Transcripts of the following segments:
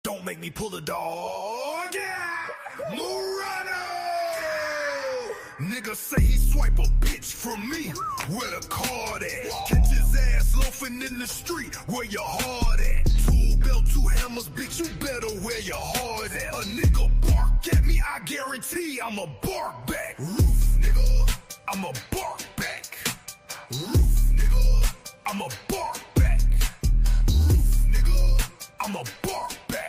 Don't make me pull the dog. Yeah! Murano! Nigga say he swipe a bitch from me. Where the card at? Catch his ass loafing in the street. Where your heart at? Two belt, two hammers, bitch, you better where your heart at. A nigga bark at me, I guarantee I'ma bark back. Roof, nigga, I'ma bark back. Roof, nigga, I'ma bark back. Roof, nigga, I'ma bark back.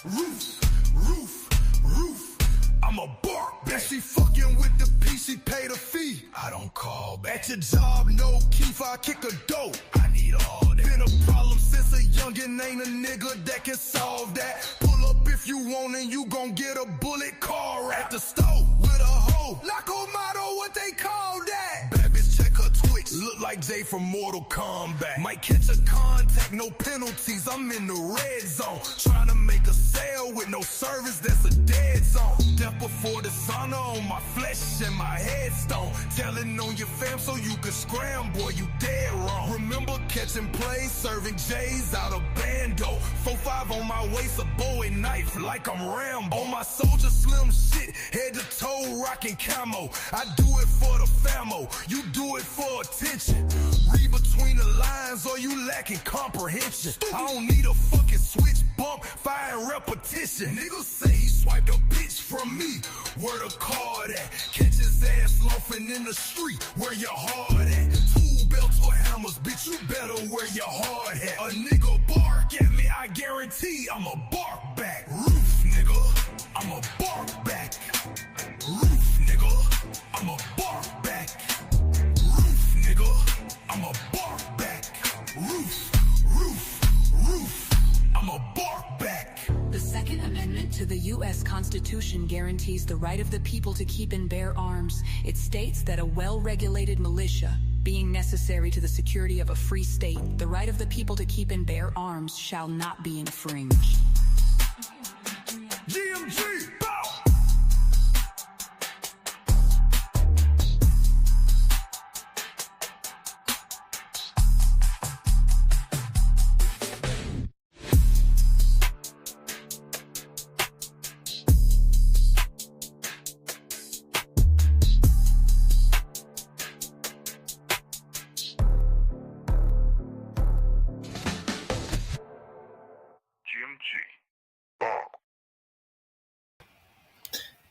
Roof, roof, roof, I'ma bark back. She fucking with the P, she paid a fee. I don't call back. At your job, no Keith, I kick a dope. I need all that. Been a problem since a youngin', ain't a nigga that can solve that. Pull up if you want and you gon' get a bullet car at the stove with a hoe. Loco motto, what they call that? Bad bitch, check her Twitch. Look like Jay from Mortal Kombat. Might catch a contact, no penalties. I'm in the red zone. Trying to make a sale with no service, that's a dead zone. Death before dishonor on my flesh and my headstone. Telling on your fam so you can scram, boy, you dead wrong. Remember catching plays, serving J's out of Bando. 4-5 on my waist, a Bowie knife like I'm Rambo. On my soldier slim shit, head to toe rocking camo. I do it for the famo, you do it for attention. Read between the lines or you lacking comprehension. I don't need a fucking switch bump, fire and repetition. Niggas say he swiped a bitch from me. Where the card at? Catch his ass loafing in the street. Where your heart at? Two belts or hammers, bitch, you better wear your hard hat. A nigga bark at me, I guarantee I'ma bark back. Roof, nigga, I'ma bark back. Roof, nigga, I'ma bark back. Roof, nigga, I'ma bark back. Roof, roof, roof, I'ma bark back. The Second Amendment to the U.S. Constitution guarantees the right of the people to keep and bear arms. It states that a well-regulated militia, being necessary to the security of a free state, the right of the people to keep and bear arms shall not be infringed. GMG, bow!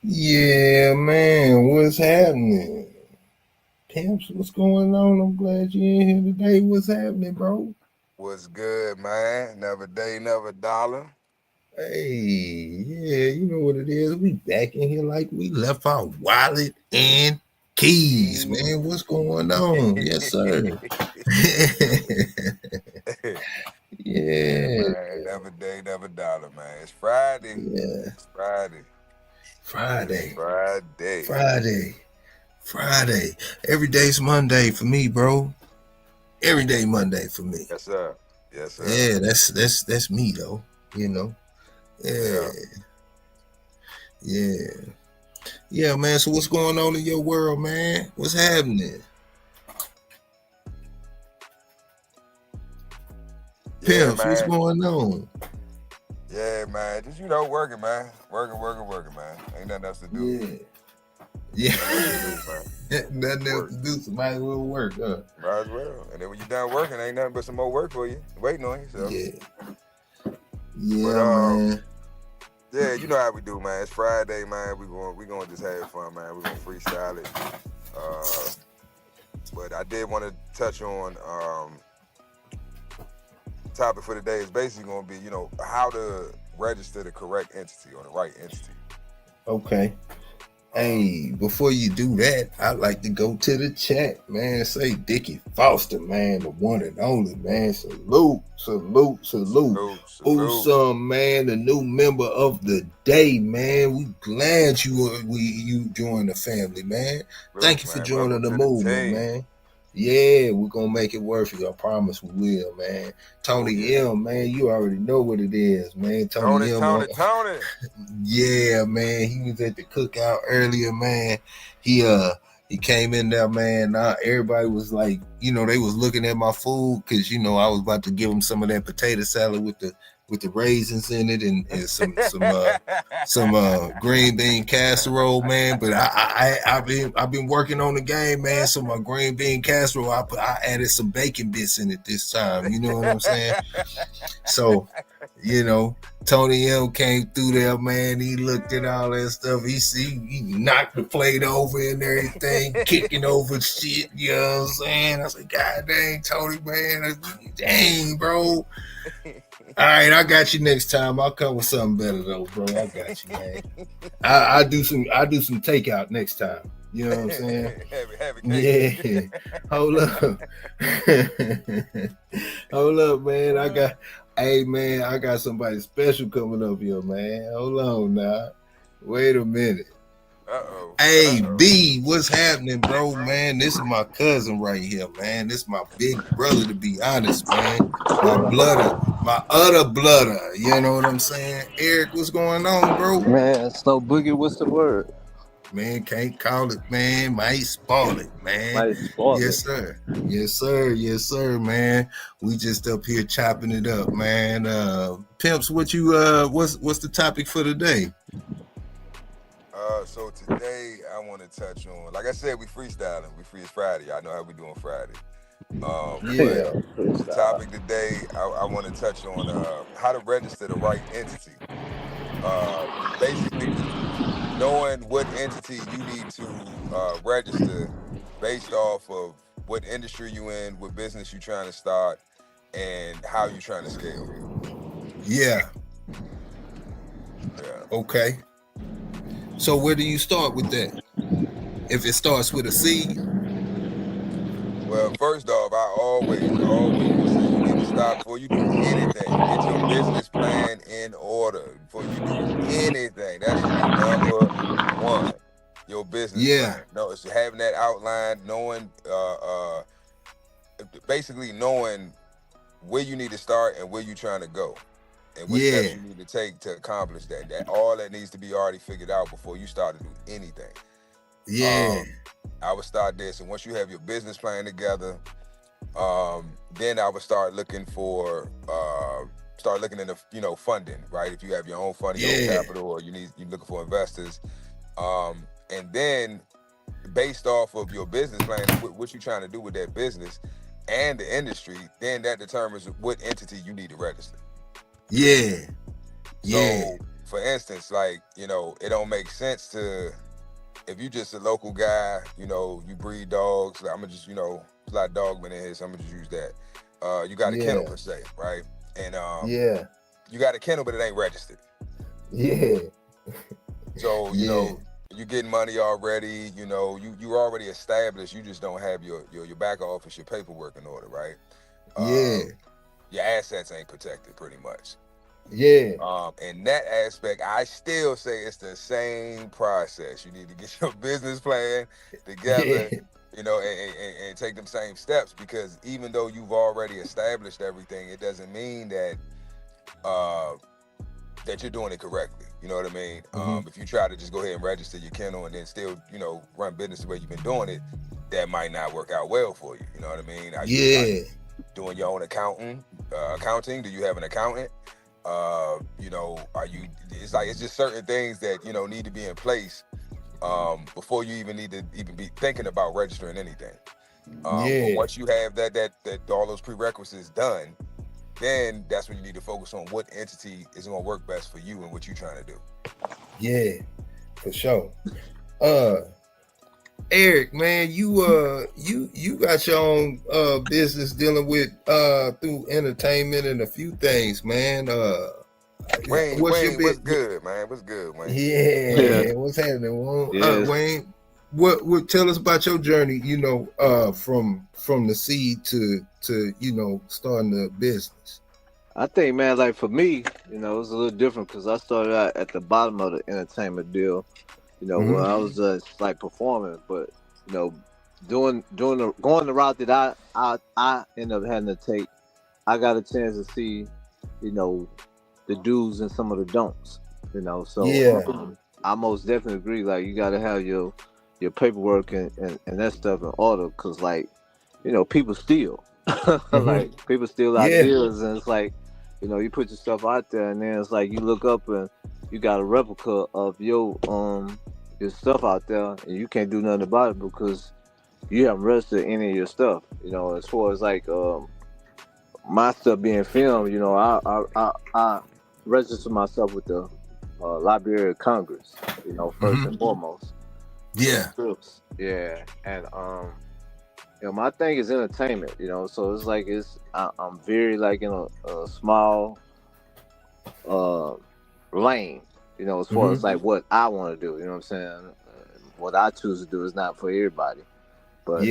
Yeah, man, what's happening? Pimps, what's going on? I'm glad you're in here today. What's happening, bro? What's good, man? Never day, never dollar. Hey, yeah, you know what it is. We back in here like we left our wallet and keys, man. What's going on? Yes, sir. Yeah. Man, never day, never dollar, man. It's Friday. Yeah. It's Friday. Friday. Every day's Monday for me, bro. Every day Monday for me. Yes, sir. Yes, sir. Yeah, that's me though. You know. Yeah, man. So what's going on in your world, man? What's happening? Pimps, what's going on? Yeah, man. Just, working, man. Working, man. Ain't nothing else to do. Yeah. Nothing else to do, so might as well work, huh? Might as well. And then when you're done working, ain't nothing but some more work for you. Waiting on you. So. Yeah, man. Yeah, you know how we do, man. It's Friday, man. We gonna just have fun, man. We're gonna freestyle it. But I did want to touch on topic for today is basically going to be, how to register the correct entity or the right entity. Okay. Hey, before you do that, I'd like to go to the chat, man. Say Dickie Foster, man, the one and only, man. Salute. Usum, man, the new member of the day, man. We glad you joined the family, man. Thank you for joining the movement, man. Yeah, we're gonna make it worth it. I promise we will, man. Tony M, man, you already know what it is, man. Tony M. Tony. Yeah, man. He was at the cookout earlier, man. He He came in there, man. Everybody was like, they was looking at my food because I was about to give them some of that potato salad with the raisins in it and some green bean casserole, man. But I've been working on the game, man. So my green bean casserole, I added some bacon bits in it this time. You know what I'm saying? So, Tony M came through there, man. He looked at all that stuff. He knocked the plate over and everything, kicking over shit. You know what I'm saying? I said, God dang, Tony, man. Dang, bro. All right, I got you next time. I'll come with something better though, bro. I got you, man. I do some takeout next time. You know what I'm saying? Yeah. Hold up. Hold up, man. Hey, man, I got somebody special coming up here, man. Hold on now. Wait a minute. Hey, B, what's happening, bro, man? This is my cousin right here, man. This is my big brother, to be honest, man. My utter blooder. You know what I'm saying? Eric, what's going on, bro? Man, Snow Boogie, what's the word? Man, can't call it, man. Might spoil it, man. Yes, sir. Yes, sir. Yes, sir, man. We just up here chopping it up, man. Pimps, what's the topic for today? So today I want to touch on, like I said, we freestyling. We free as Friday. I know how we doing Friday. The topic today, I want to touch on how to register the right entity. Basically, knowing what entity you need to register based off of what industry you in, what business you trying to start, and how you trying to scale. Yeah. Okay. So where do you start with that? If it starts with a C? Well, first off, I always say you need to stop before you do anything. Get your business plan in order before you do anything. That's number one. Your business plan. No, it's having that outline, knowing, basically knowing where you need to start and where you're trying to go. And what steps you need to take to accomplish that. That all that needs to be already figured out before you start to do anything. I would start there. So once you have your business plan together, then I would start looking into funding, right? If you have your own funding, your own capital, or you're looking for investors. And then based off of your business plan, what you're trying to do with that business and the industry, then that determines what entity you need to register. So, for instance, like, it don't make sense if you just a local guy, you breed dogs. Like, I'm gonna just, there's a lot of dogmen in here, so I'm gonna just use that. You got a kennel per se, right? And you got a kennel, but it ain't registered. So, you're getting money already, you already established, you just don't have your back office, your paperwork in order, right? Your assets ain't protected pretty much. In that aspect, I still say it's the same process. You need to get your business plan together, and take them same steps, because even though you've already established everything, it doesn't mean that that you're doing it correctly. You know what I mean? If you try to just go ahead and register your kennel and then still, run business the way you've been doing it, that might not work out well for you. You know what I mean? Are you doing your own accounting? Do you have an accountant? It's just certain things that, need to be in place before you even need to be thinking about registering anything. But once you have that all those prerequisites done, then that's when you need to focus on what entity is going to work best for you and what you're trying to do. For sure. Eric, man, you got your own business dealing with through entertainment and a few things, man. Wayne, what's good, man? What's good, Wayne? What's happening, Wayne? What tell us about your journey, from the seed to starting the business. I think, man, like for me, it was a little different because I started out at the bottom of the entertainment deal, when I was just like performing, but going the route that I ended up having to take, I got a chance to see, the do's and some of the don'ts, so I most definitely agree. Like, you got to have your your paperwork and that stuff in order, because like, people steal. Like people steal ideas, and it's like, you put your stuff out there, and then it's like you look up and you got a replica of your stuff out there, and you can't do nothing about it because you haven't registered any of your stuff. As far as like my stuff being filmed, I registered myself with the Library of Congress, first and foremost. Yeah. Yeah, and my thing is entertainment, so it's like I'm very like in a small lane, as far as like what I want to do, you know what I'm saying? What I choose to do is not for everybody, but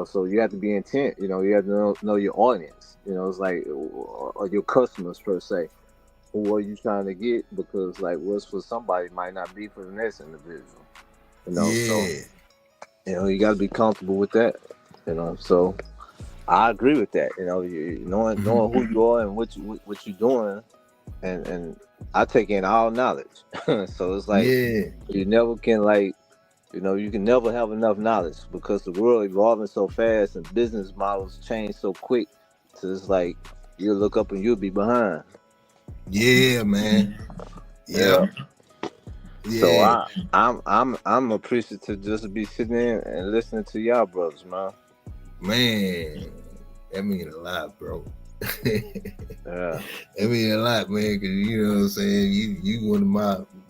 so you have to be intent, you have to know your audience, it's like, or your customers per se. Who are you trying to get? Because like what's for somebody might not be for the next individual, So you got to be comfortable with that, So I agree with that, knowing who you are and what you're doing, and I take in all knowledge. So it's like you never can like, you can never have enough knowledge because the world evolving so fast and business models change so quick. So it's like you'll look up and you'll be behind. Yeah, man. Yeah. So I'm appreciative just to be sitting in and listening to y'all brothers, man. Man, that means a lot, bro. Yeah. That means a lot, man, because you know what I'm saying. You one of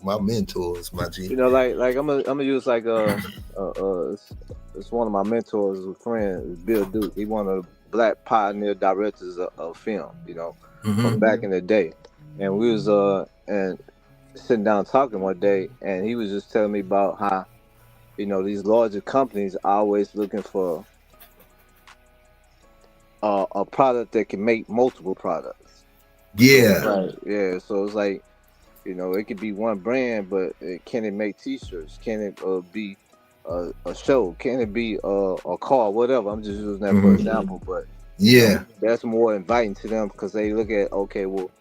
my mentors, my G. Like I'm gonna use like it's one of my mentors, a friend, Bill Duke. He one of the black pioneer directors of film, from back in the day. And we was and sitting down talking one day, and he was just telling me about how, these larger companies are always looking for a product that can make multiple products. Yeah. So it's like, it could be one brand, but can it make T-shirts? Can it be a show? Can it be a car? Whatever. I'm just using that for example, but that's more inviting to them because they look at, okay, well,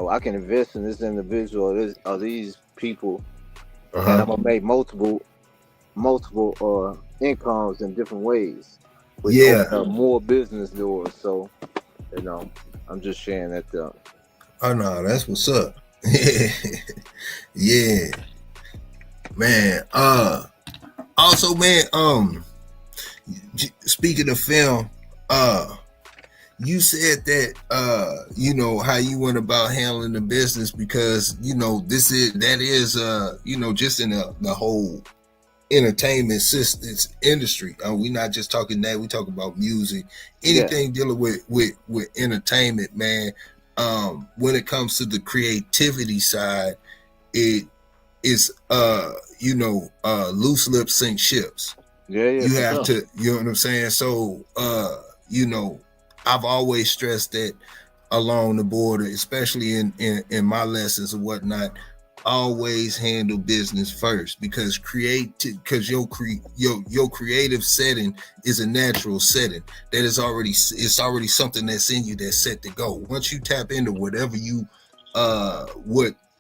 I can invest in this individual or these people, and I'm gonna make multiple incomes in different ways. Which open up more business doors. So, I'm just sharing that. Oh no, that's what's up. Yeah, man. Also, man. Speaking of film, you said that how you went about handling the business because that is just in the whole entertainment systems industry. We're not just talking that, we talk about music, anything dealing with entertainment, man. When it comes to the creativity side, it is loose lips sink ships. You have to, you know what I'm saying? So I've always stressed that along the border, especially in my lessons and whatnot, always handle business first because your creative setting is a natural setting that is already something that's in you that's set to go. Once you tap into whatever you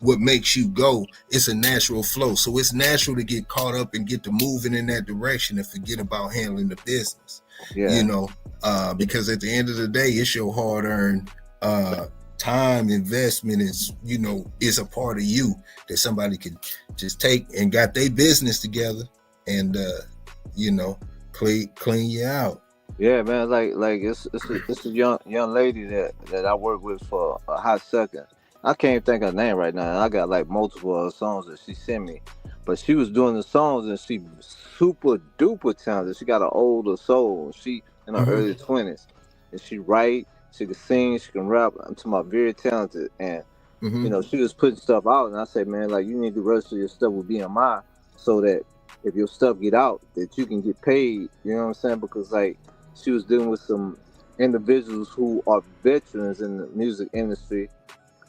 what makes you go, it's a natural flow. So it's natural to get caught up and get to moving in that direction and forget about handling the business. Because at the end of the day, it's your hard-earned time investment is a part of you that somebody could just take and got their business together and clean you out. Yeah, man. Like it's a young lady that I work with for a hot second. I can't think of her name right now. I got like multiple songs that she sent me, but she was doing the songs and she super duper talented. She got an older soul. She in her early 20s, and she write. She can sing, she can rap. I'm talking about very talented. And, she was putting stuff out. And I said, man, like, you need to register your stuff with BMI so that if your stuff get out, that you can get paid. You know what I'm saying? Because, like, she was dealing with some individuals who are veterans in the music industry,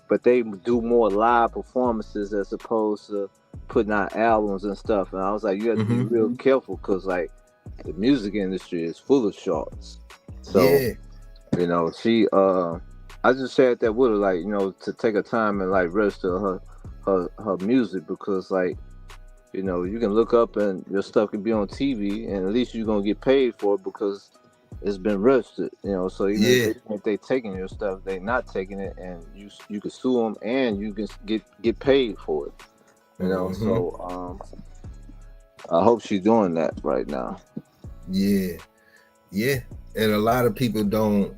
but they do more live performances as opposed to putting out albums and stuff. And I was like, you have to be real careful because, like, the music industry is full of sharks. So, she I just shared that with her, like, to take her time and like register her music because, like, you know, you can look up and your stuff can be on TV, and at least you're gonna get paid for it because it's been registered. You know, so even if they taking your stuff, they not taking it, and you can sue them and you can get paid for it. You know, so I hope she's doing that right now. Yeah, and a lot of people don't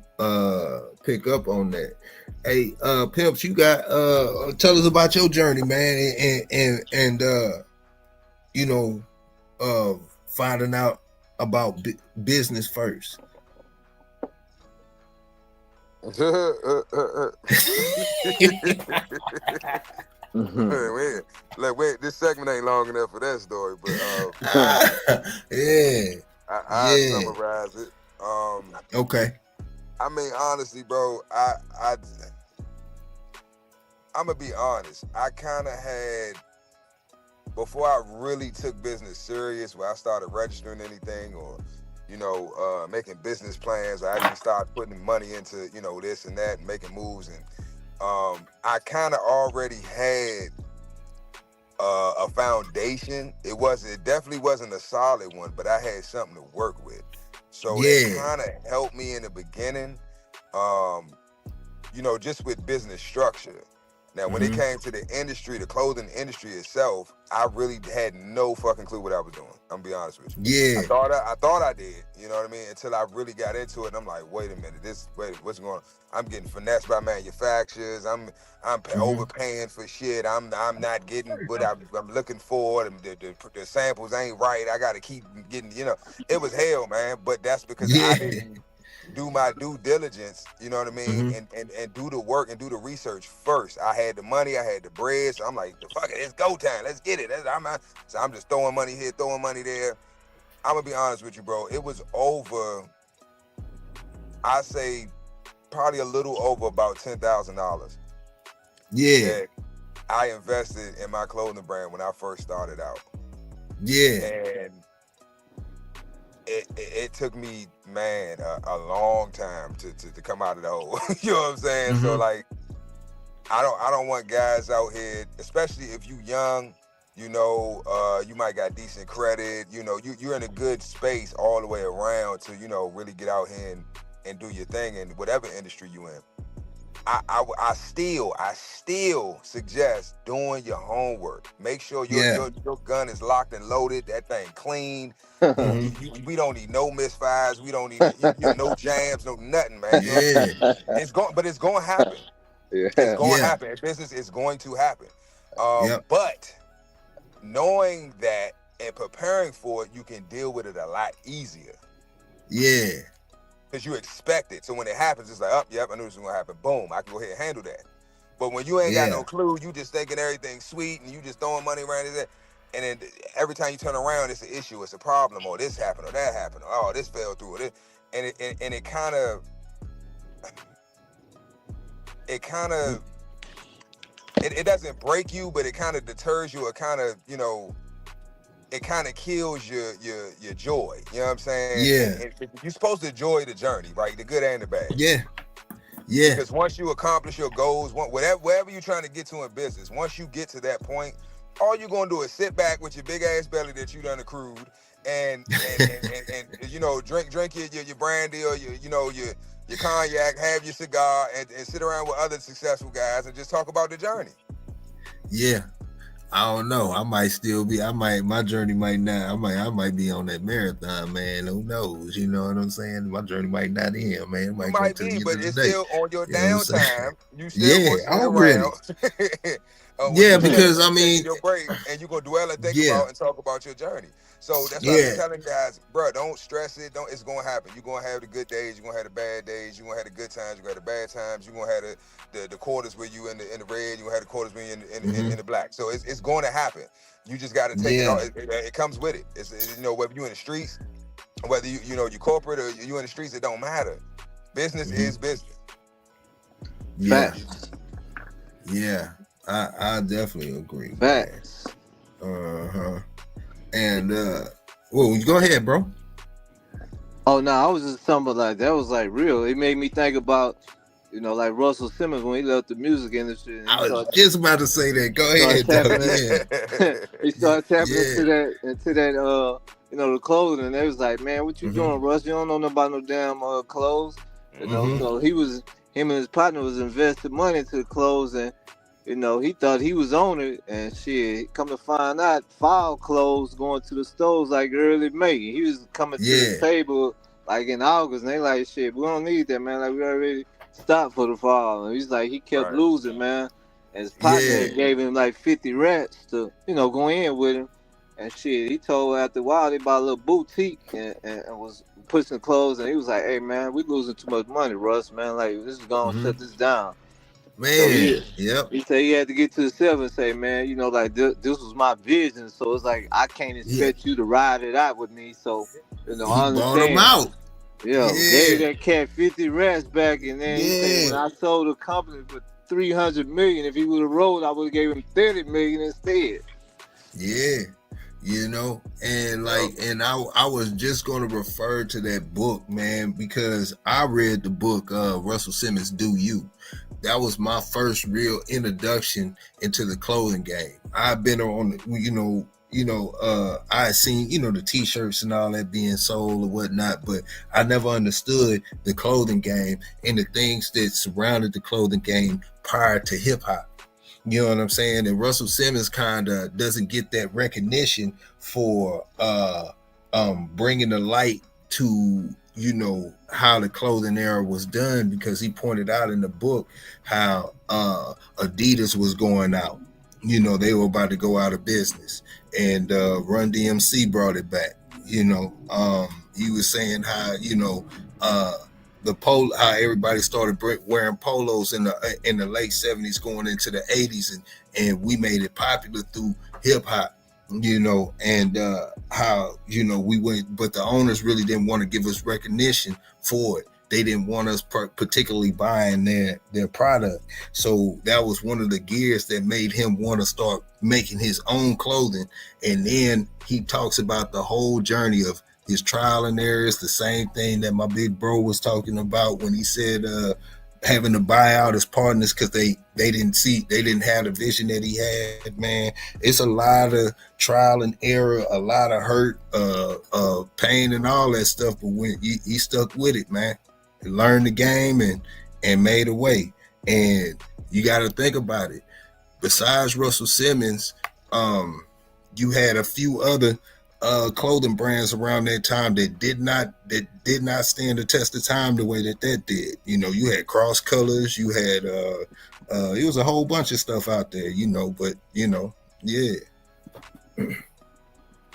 pick up on that. Hey, Pimps, you got tell us about your journey, man, and you know, finding out about business first. Wait, this segment ain't long enough for that story, but I summarize it. Okay. I mean, honestly, bro, I'm gonna be honest. I kind of had, before I really took business serious, where I started registering anything or, you know, making business plans, or I actually started putting money into, you know, this and that and making moves. And I kind of already had a foundation. It definitely wasn't a solid one, but I had something to work with. So it kind of helped me in the beginning, you know, just with business structure. Now, when it came to the industry, the clothing industry itself, I really had no fucking clue what I was doing. I'm gonna be honest with you. Yeah. I thought I did, you know what I mean? Until I really got into it, and I'm like, wait a minute, what's going on? I'm getting finessed by manufacturers. I'm overpaying for shit. I'm not getting what I'm looking for. The samples ain't right. I gotta keep getting, you know. It was hell, man. But that's because I didn't do my due diligence, you know what I mean, and do the work and do the research first. I had the money, I had the bread, so I'm like, fuck it, it's go time, let's get it. So I'm just throwing money here, throwing money there. I'm gonna be honest with you, bro. It was over, I say, probably a little over about $10,000. Yeah. I invested in my clothing brand when I first started out. Yeah. And it took me, man, a long time to come out of the hole. You know what I'm saying? So like, I don't want guys out here, especially if you young, you know, you might got decent credit, you know, you're in a good space all the way around to, you know, really get out here and do your thing in whatever industry you in. I still suggest doing your homework. Make sure your gun is locked and loaded, that thing clean. We don't need no misfires. We don't need no jams, no nothing, man. Yeah. It's going to happen. It's going to happen. Business is going to happen. But knowing that and preparing for it, you can deal with it a lot easier. Yeah. Because you expect it. So when it happens, it's like, oh, yep, I knew this was going to happen. Boom, I can go ahead and handle that. But when you ain't got no clue, you just thinking everything's sweet and you just throwing money around it. And then every time you turn around, it's an issue, it's a problem, or this happened, or that happened, or oh, this fell through, or this. And it kind of, it doesn't break you, but it kind of deters you. It kind of, you know, it kind of kills your joy. You know what I'm saying? Yeah. And you're supposed to enjoy the journey, right? The good and the bad. Yeah. Yeah. Because once you accomplish your goals, whatever you're trying to get to in business, once you get to that point, all you're gonna do is sit back with your big ass belly that you done accrued and you know, drink your brandy or your cognac, have your cigar, and sit around with other successful guys and just talk about the journey. Yeah. I don't know. My journey might not. I might be on that marathon, man. Who knows? You know what I'm saying? My journey might not end, man. It might be, but it's still on your downtime. You still want to sit around. Because I mean, your break, and you gonna dwell and think about and talk about your journey. So that's why I'm telling guys, bro, don't stress it. It's gonna happen. You're gonna have the good days. You're gonna have the bad days. You're gonna have the good times. You're gonna have the bad times. You're gonna have the quarters where you in the red. You're gonna have the quarters where you in the black. So it's going to happen. You just got to take it all. It comes with it. It's you know, whether you're in the streets, whether you're corporate or you in the streets, it don't matter. Business is business. Yeah. Yeah. I definitely agree. Facts. And well, go ahead, bro. Oh no, I was just talking about like that was like real. It made me think about you know, like Russell Simmons when he left the music industry. And I was just about to say that. Go ahead, he started tapping into that, you know, the clothing, and they was like, man, what you doing, Russ? You don't know nothing about no damn clothes, you know. So him and his partner was investing money into the clothes, and you know, he thought he was on it, and shit, come to find out, fall clothes going to the stores like early May. He was coming to the table like in August, and they like, shit, we don't need that, man. Like, we already stopped for the fall. And he's like, he kept losing, man. And his partner gave him like 50 rats to, you know, go in with him. And shit, he told after a while they bought a little boutique and was pushing clothes, and he was like, hey, man, we losing too much money, Russ, man. Like, this is going to shut this down. Man, so he said he had to get to himself and say, man, you know, like this was my vision, so it's like I can't expect you to ride it out with me. So, you know, I understand. Bought him out. Gave that cat 50 rats back, and then he said, when I sold the company for $300 million, if he would have rolled, I would have gave him $30 million instead. Yeah. You know, and like, and I was just going to refer to that book, man, because I read the book, Russell Simmons, Do You. That was my first real introduction into the clothing game. I've been on, I had seen, you know, the t-shirts and all that being sold or whatnot, but I never understood the clothing game and the things that surrounded the clothing game prior to hip hop. You know what I'm saying? And Russell Simmons kind of doesn't get that recognition for bringing the light to, you know, how the clothing era was done, because he pointed out in the book how Adidas was going out. You know, they were about to go out of business, and Run DMC brought it back. You know, he was saying how, you know, how everybody started wearing polos in the late 70s going into the 80s, and we made it popular through hip hop, you know, and how, you know, we went, but the owners really didn't want to give us recognition for it. They didn't want us particularly buying their product. So that was one of the gears that made him want to start making his own clothing. And then he talks about the whole journey of his trial and errors, the same thing that my big bro was talking about when he said having to buy out his partners because they didn't have the vision that he had. Man, it's a lot of trial and error, a lot of hurt, pain and all that stuff, but when he stuck with it, man. He learned the game and made a way. And you got to think about it. Besides Russell Simmons, you had a few other clothing brands around that time that did not stand the test of time the way that did. You know, you had Cross Colors, you had it was a whole bunch of stuff out there, you know, but you know, yeah.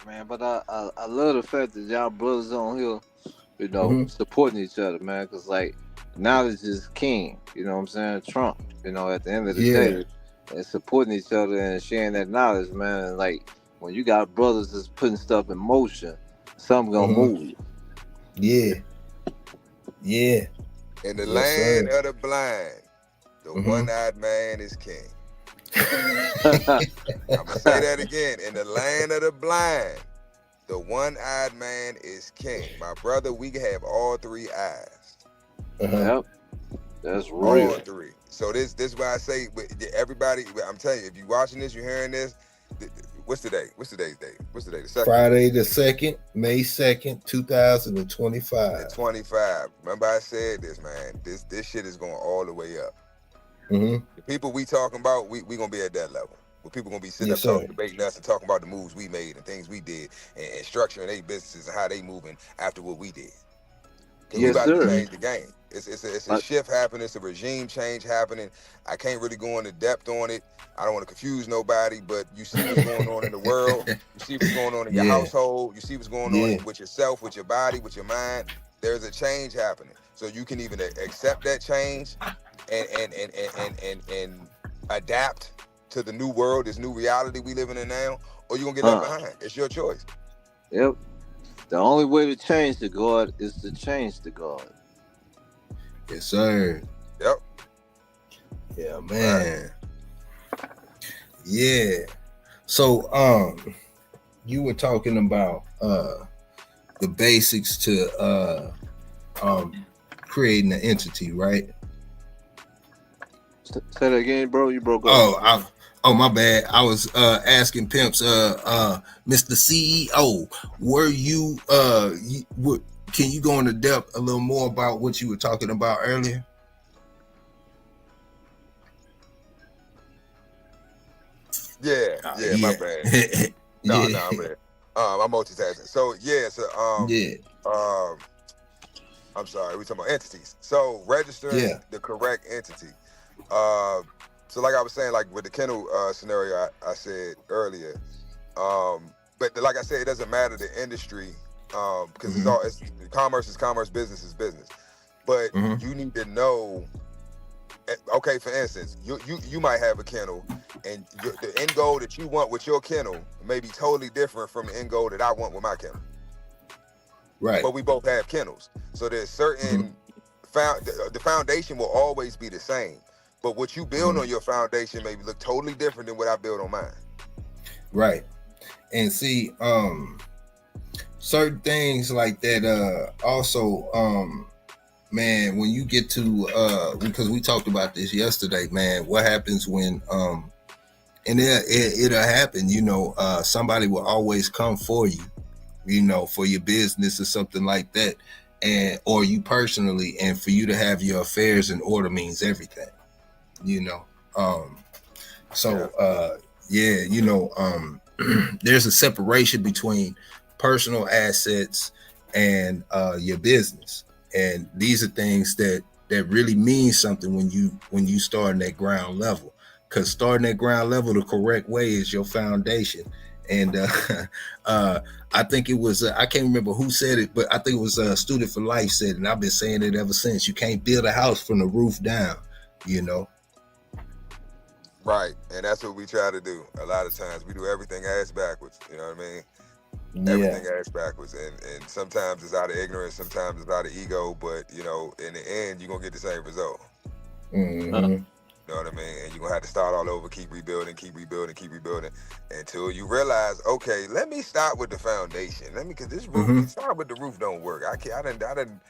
Man, but I love the fact that y'all brothers on here, you know, supporting each other, man, because like knowledge is king, you know what I'm saying? Trump, you know, at the end of the day, and supporting each other and sharing that knowledge, man, and like when you got brothers that's putting stuff in motion, something gonna move you. Yeah. Yeah. In the land of the blind, the one-eyed man is king. I'm gonna say that again. In the land of the blind, the one-eyed man is king. My brother, we have all three eyes. Yep. That's real. All three. So this is why I say, everybody, I'm telling you, if you're watching this, you're hearing this, what's today? What's today's date? What's today? The 2nd? Friday the 2nd, May 2nd, 2025. 25. Remember I said this, man. This shit is going all the way up. The people we talking about, we gonna be at that level. Where people gonna be sitting up talking, debating us and talking about the moves we made and things we did and structuring their businesses and how they moving after what we did. Because we about to change the game. It's a shift happening. It's a regime change happening. I can't really go into depth on it. I don't want to confuse nobody, but you see what's going on in the world. You see what's going on in your household. You see what's going on with yourself, with your body, with your mind. There's a change happening. So you can even accept that change and adapt to the new world, this new reality we living in now, or you're going to get left behind. It's your choice. Yep. The only way to change the God is to change the God. Yes, sir. Yep. Yeah, man. Right. Yeah. So, you were talking about the basics to creating an entity, right? Say that again, bro. You broke up. Oh, my bad. I was asking Pimps, Mr. CEO, were you can you go into depth a little more about what you were talking about earlier? Yeah, my bad. No, man. I'm multitasking. So I'm sorry, we're talking about entities. So registering the correct entity. So like I was saying, like with the kennel scenario I said earlier, but like I said, it doesn't matter the industry, because it's commerce is commerce, business is business. But you need to know. Okay, for instance, you might have a kennel, and the end goal that you want with your kennel may be totally different from the end goal that I want with my kennel. Right. But we both have kennels, so there's certain the foundation will always be the same. But what you build on your foundation may look totally different than what I build on mine. Right. And see, certain things like that. Also, man, when you get to because we talked about this yesterday, man, what happens when and it'll happen, somebody will always come for you, for your business or something like that, and or you personally, and for you to have your affairs in order means everything, there's a separation between personal assets and your business. And these are things that really mean something when you start in that ground level, because starting at ground level the correct way is your foundation. And I think it was I can't remember who said it, but I think it was Student for Life said it, and I've been saying it ever since. You can't build a house from the roof down, Right, and that's what we try to do. A lot of times we do everything ass backwards. You know what I mean? Everything ass backwards, and sometimes it's out of ignorance, sometimes it's out of ego, but in the end you're gonna get the same result. You know what I mean? And you're gonna have to start all over, keep rebuilding until you realize, okay, let me start with the foundation. Because this roof, start with the roof don't work. I didn't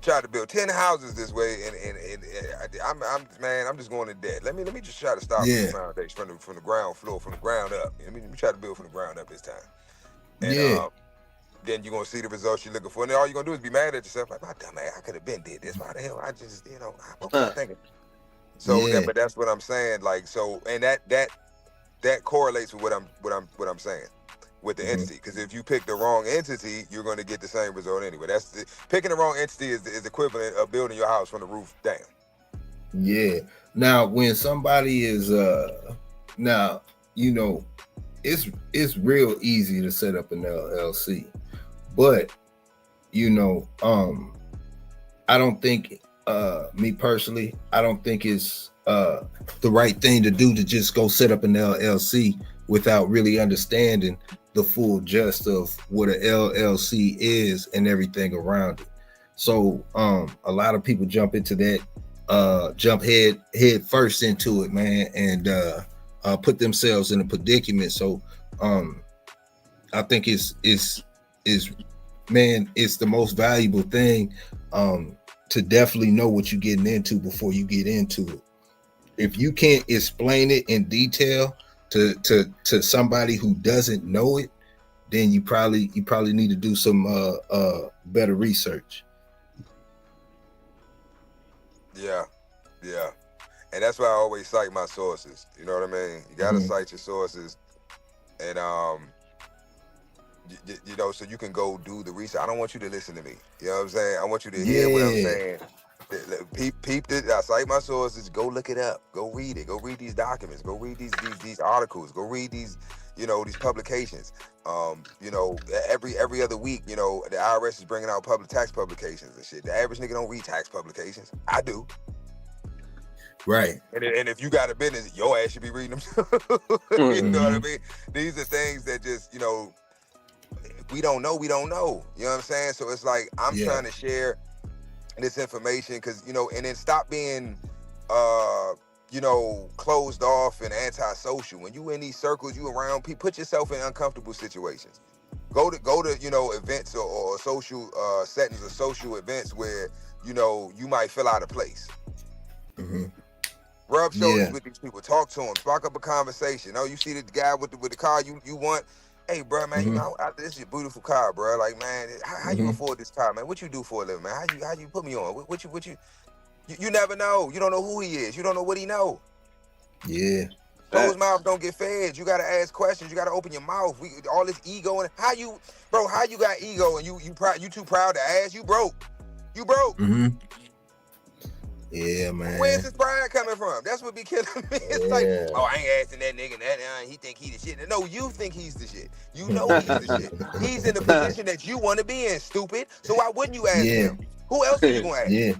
try to build 10 houses this way, and I'm just going to debt. Let me just try to start with the foundation from the ground floor, from the ground up. Let me try to build from the ground up this time. And then you're gonna see the results you're looking for, and then all you're gonna do is be mad at yourself, like, my dumb ass, I could have been did this. Why the hell I just, what was I thinking? So but that's what I'm saying. Like, so, and that correlates with what I'm saying with the entity. Because if you pick the wrong entity, you're gonna get the same result anyway. Picking the wrong entity is equivalent of building your house from the roof down. Yeah. Now, when somebody is it's real easy to set up an LLC, but I don't think me personally, I don't think it's the right thing to do to just go set up an LLC without really understanding the full gist of what an LLC is and everything around it. So a lot of people jump into that, jump head first into it, man, and put themselves in a predicament. So I think it's the most valuable thing to definitely know what you're getting into before you get into it. If you can't explain it in detail to somebody who doesn't know it, then you probably need to do some better research. Yeah. And that's why I always cite my sources. You know what I mean? You gotta cite your sources, and so you can go do the research. I don't want you to listen to me. You know what I'm saying? I want you to hear what I'm saying. Peep it. I cite my sources. Go look it up. Go read it. Go read these documents. Go read these articles. Go read these these publications. Every other week, the IRS is bringing out public tax publications and shit. The average nigga don't read tax publications. I do. Right. And if you got a business, your ass should be reading them. You know what I mean? These are things that just, we don't know. You know what I'm saying? So it's like, I'm trying to share this information because, and then stop being, closed off and antisocial. When you in these circles, you around people, put yourself in uncomfortable situations. Go to events or social settings or social events where, you might feel out of place. Rub shoulders with these people. Talk to them. Spark up a conversation. Oh, you see the guy with the car you want? Hey, bro, man, you know, this is a beautiful car, bro. Like, man, how you afford this car, man? What you do for a living, man? How you put me on? What you never know. You don't know who he is. You don't know what he know. Yeah. Closed mouth don't get fed. You gotta ask questions. You gotta open your mouth. All this ego and how you got ego and you too proud to ask? You broke. You broke. Yeah, man. Where's this pride coming from? That's what be killing me. It's like, oh, I ain't asking that nigga that. He think he the shit. No, you think he's the shit. You know he's the shit. He's in the position that you want to be in, stupid. So why wouldn't you ask him? Who else are you gonna ask? Yeah.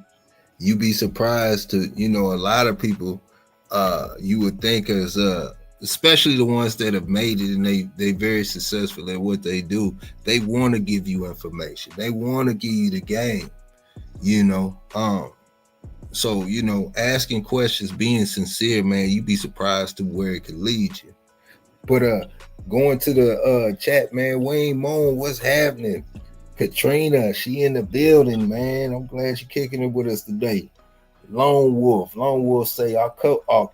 You be surprised to, you know, a lot of people you would think as especially the ones that have made it and they very successful at what they do, they want to give you information. They want to give you the game, you know. So, you know, asking questions, being sincere, man, you'd be surprised to where it could lead you. But going to the chat, man, Wayne Moan, what's happening? Katrina, she in the building, man. I'm glad you're kicking it with us today. Lone Wolf say our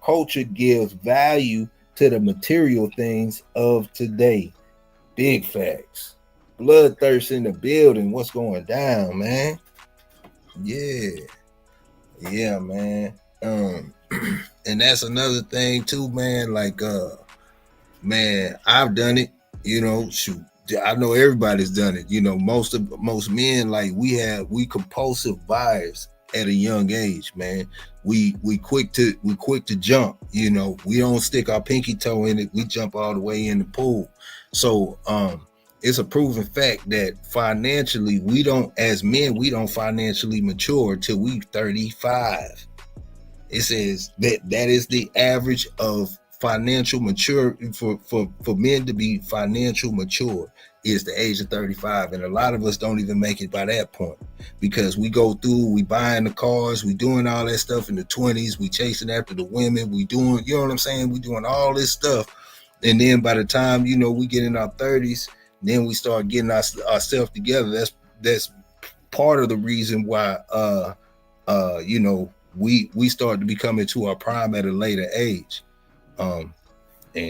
culture gives value to the material things of today. Big facts. Bloodthirst in the building. What's going down, man? Yeah, man. And that's another thing too, man. Like, man, I've done it. You know, shoot, I know everybody's done it. You know, most men, like we compulsive buyers at a young age, man. We quick to jump. You know, we don't stick our pinky toe in it. We jump all the way in the pool. So, it's a proven fact that financially, as men, we don't financially mature till we 35. It says that is the average of financial mature for men to be financial mature is the age of 35. And a lot of us don't even make it by that point because we buying the cars, we doing all that stuff in the 20s, we chasing after the women, we doing, you know what I'm saying? We doing all this stuff. And then by the time, you know, we get in our 30s, then we start getting ourselves together. That's part of the reason why you know, we start to become into our prime at a later age. And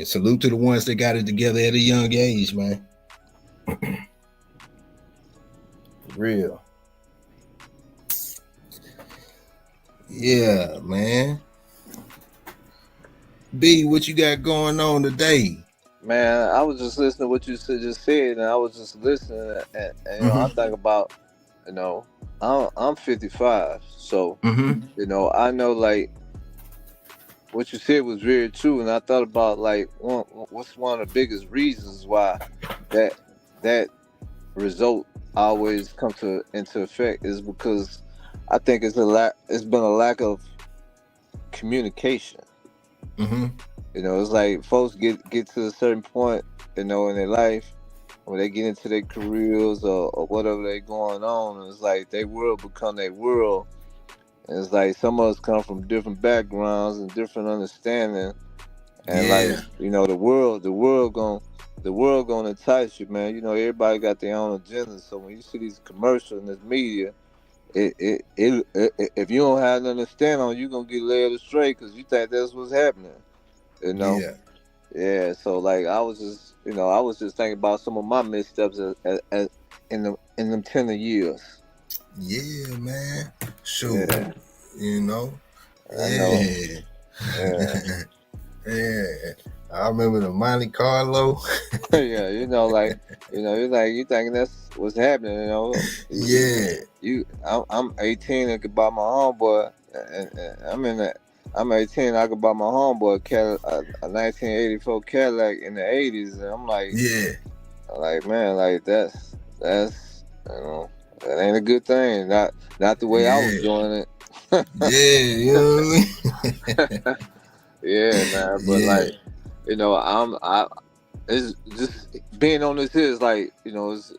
salute to the ones that got it together at a young age, man. For real. Yeah, man. B, what you got going on today? Man, I was just listening to what you just said, and I was just listening, and you know, I think about, you know, I'm 55, so you know, I know like what you said was very true, and I thought about like what's one of the biggest reasons why that result always come into effect is because I think it's been a lack of communication. You know, it's like folks get to a certain point, you know, in their life when they get into their careers or whatever they going on, and it's like their world become their world. And it's like some of us come from different backgrounds and different understanding, and like, you know, the world gonna entice you, man. You know, everybody got their own agenda. So when you see these commercials and this media, it if you don't have nothing to stand on, you're gonna get led astray because you think that's what's happening. You know, yeah. So like, I was just thinking about some of my missteps in them tender years. Yeah, man. Sure. Yeah. You know. I know. Yeah. Yeah. I remember the Monte Carlo. Yeah, you know, like, you know, you're like, you thinking that's what's happening, you know. I'm 18 and could buy my homeboy, and I'm 18, I could buy my homeboy a 1984 Cadillac in the 80s, and I'm like, like, man, like that's you know, that ain't a good thing. Not the way I was doing it. You know what I mean? Yeah, man. But like, you know, it's just being on this is like, you know, it's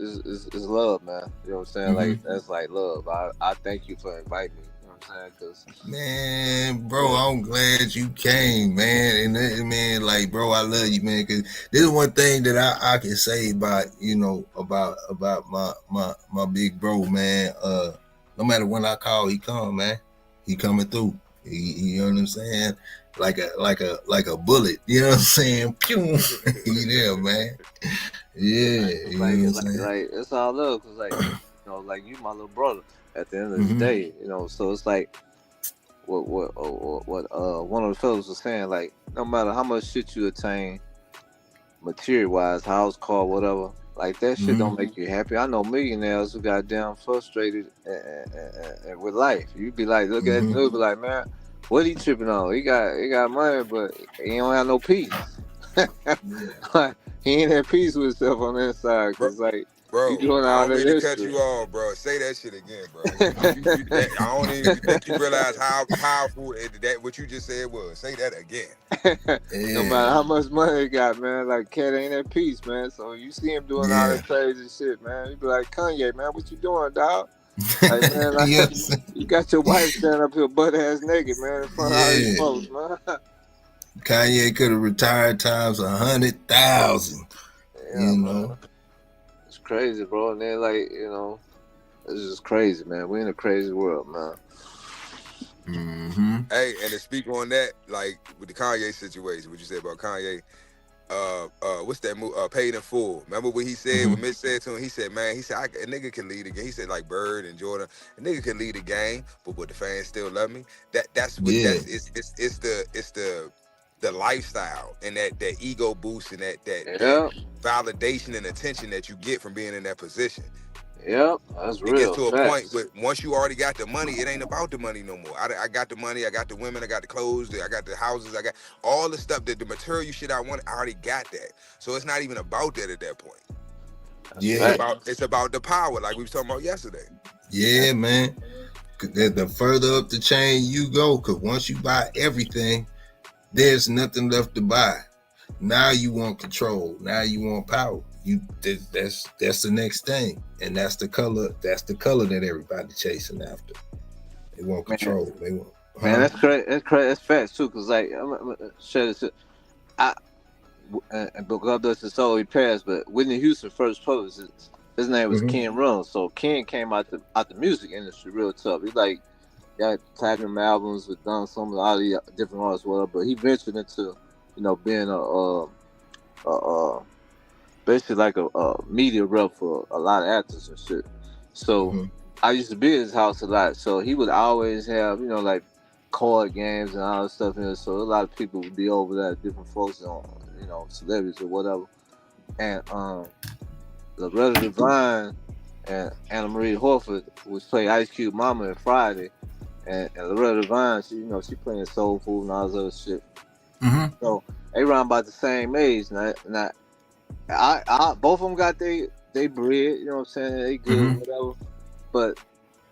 love, man. You know what I'm saying? Like, that's like love. I thank you for inviting me. You know what I'm saying? 'Cause, man, bro, I'm glad you came, man. And man, like, bro, I love you, man. 'Cause this is one thing that I can say about, you know, about my big bro, man. No matter when I call, he come, man. He coming through. You know what I'm saying? Like a bullet. You know what I'm saying? Pew. You there, man? Yeah. You know what I'm saying? Like it's all love, cause like you know, like you my little brother. At the end of the day, you know, so it's like what one of the fellas was saying, like no matter how much shit you attain, material wise, house, car, whatever, like that shit don't make you happy. I know millionaires who got damn frustrated and with life. You be like, look at you be like, man, what he tripping on? He got money, but he don't have no peace. Like, he ain't have peace with himself on the inside, cause like. Bro, doing I don't mean to cut you off, bro. Say that shit again, bro. I don't even think you realize how powerful that what you just said was. Say that again. No matter how much money he got, man, like Cat ain't at peace, man. So you see him doing all that crazy shit, man. You be like, Kanye, man, what you doing, dog? Like, man, like, you got your wife standing up here butt ass naked, man, in front of all these folks, man. Kanye could have retired times 100,000. You know. Man. Crazy, bro, and then like, you know, it's just crazy, man. We're in a crazy world, man. Hey, and to speak on that, like with the Kanye situation, what you said about Kanye, what's that movie? Paid in Full. Remember what he said? What Mitch said to him? He said, "Man, he said a nigga can lead a game." He said, like Bird and Jordan, a nigga can lead a game, but would the fans still love me? That's what it's the lifestyle and that ego boost and that validation and attention that you get from being in that position. Yep, that's real. It gets to a point where once you already got the money, it ain't about the money no more. I got the money, I got the women, I got the clothes, I got the houses, I got all the stuff, that the material shit I want, I already got that. So it's not even about that at that point. It's about the power, like we was talking about yesterday. Yeah, man. The further up the chain you go, because once you buy everything, there's nothing left to buy. Now you want control. Now you want power. That's the next thing, and that's the color. That's the color that everybody chasing after. They want control. They want. Man, that's crazy. That's facts too. Cause like, I'm gonna share this. But God bless his soul, he passed. But Whitney Houston first published his name was Ken Run. So Ken came out the music industry real tough. He like got platinum albums with done some of all the different artists, whatever. But he ventured into, you know, being basically like a media rep for a lot of actors and shit. So I used to be at his house a lot. So he would always have, you know, like card games and all that stuff in it. So a lot of people would be over there, different folks, you know, celebrities or whatever. And Loretta Devine and Anna Marie Horford was playing Ice Cube Mama and Friday. And Loretta Devine, she playing Soul Food and all this other shit. So they around about the same age. Now I both of them got they bread, you know what I'm saying? They good, whatever. But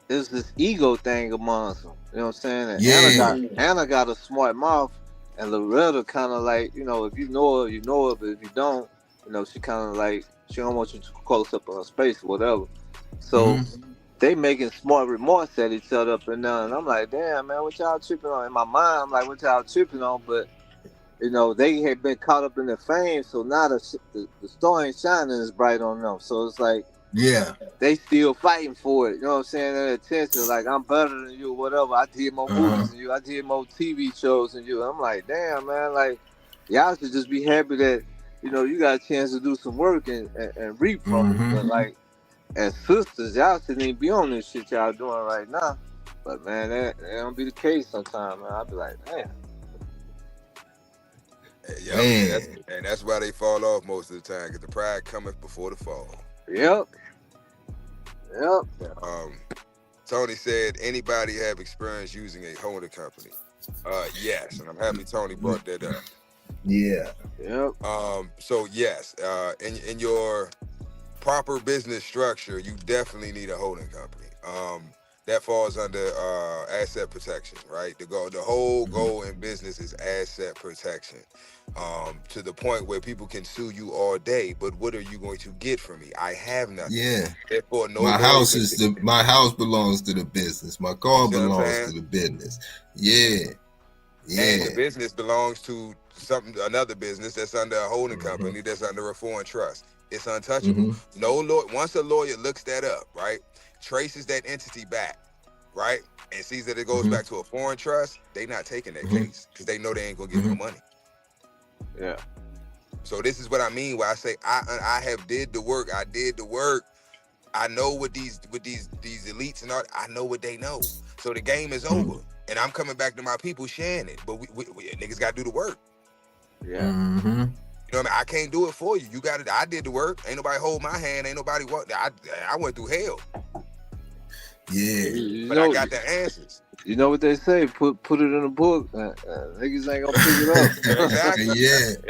there's this ego thing amongst them, you know what I'm saying? And Anna got a smart mouth, and Loretta kind of like, you know, if you know her, you know her, but if you don't, you know, she kind of like, she don't want you too close up on her space or whatever. So they making smart remarks at each other up and down, and I'm like, damn, man, what y'all tripping on? In my mind, I'm like, what y'all tripping on? But you know, they had been caught up in the fame, so now the star ain't shining as bright on them. So it's like, they still fighting for it. You know what I'm saying? That attention, like, I'm better than you, whatever. I did more movies than you. I did more TV shows than you. I'm like, damn, man, like, y'all should just be happy that, you know, you got a chance to do some work and reap from it. But like, as sisters, y'all shouldn't even be on this shit y'all doing right now. But man, that don't be the case sometimes, man. I'll be like, damn. Yeah, and that's why they fall off most of the time, because the pride cometh before the fall. Yep. Tony said, anybody have experience using a holding company? Yes, and I'm happy Tony brought that up. Yeah. Yep. So yes, in your proper business structure, you definitely need a holding company. That falls under asset protection, right? The whole goal in business is asset protection, to the point where people can sue you all day. But what are you going to get from me? I have nothing. Yeah. Therefore, my house belongs to the business. My car belongs to the business. Yeah. And the business belongs to another business that's under a holding company that's under a foreign trust. It's untouchable. No lawyer. Once a lawyer looks that up, right, traces that entity back, right, and sees that it goes back to a foreign trust, they not taking that case because they know they ain't gonna get no money. Yeah. So this is what I mean when I say I have did the work. I did the work. I know what these elites and all. I know what they know. So the game is over, and I'm coming back to my people sharing it. But we niggas got to do the work. Yeah. You know what I mean? I can't do it for you. You got it. I did the work. Ain't nobody hold my hand. Ain't nobody what. I went through hell. Yeah. But I got the answers. You know what they say? Put it in a book. Niggas ain't gonna pick it up. Exactly.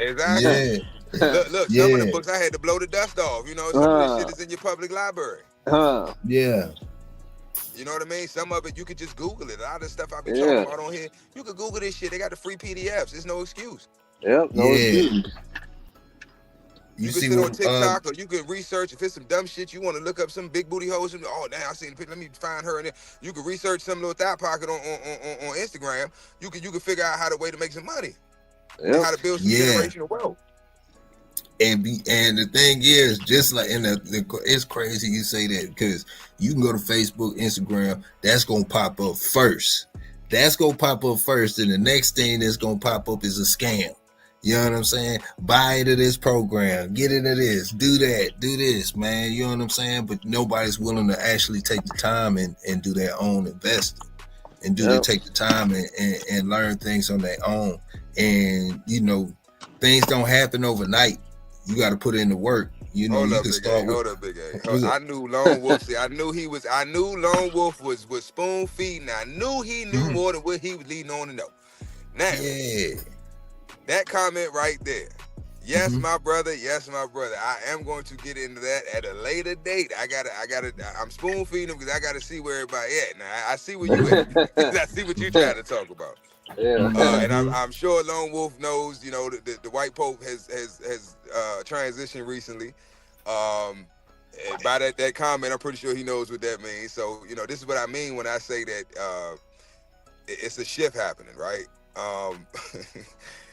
Exactly. Yeah. Look, some of the books I had to blow the dust off. You know, some of this shit is in your public library. Yeah. You know what I mean? Some of it you could just Google it. A lot of the stuff I be talking about on here, you could Google this shit. They got the free PDFs. There's no excuse. Yep, no excuse. You can sit on TikTok or you can research if it's some dumb shit you want to look up some big booty hoes. Oh, damn, I seen the picture. Let me find her in there. You can research some little thigh pocket on Instagram. You can figure out how to way to make some money. And how to build some generational wealth. And the thing is, just like it's crazy you say that because you can go to Facebook, Instagram, that's gonna pop up first. That's gonna pop up first, and the next thing that's gonna pop up is a scam. You know what I'm saying? Buy into this program, get into this, do that, do this, man. You know what I'm saying? But nobody's willing to actually take the time and do their own investing and take the time and learn things on their own. And you know, things don't happen overnight. You got to put in the work. You know, you can start with. Hold up, Big A. I knew Lone Wolf. I knew Lone Wolf was spoon feeding. I knew he knew more than what he was leading on to know. Now, that comment right there. Yes, my brother. Yes, my brother. I am going to get into that at a later date. I'm spoon feeding him because I gotta see where everybody at. Now I see where you at. I see what you trying to talk about. Yeah. And I'm sure Lone Wolf knows. You know, the white pope has transitioned recently. And by that comment, I'm pretty sure he knows what that means. So you know, this is what I mean when I say that it's a shift happening, right?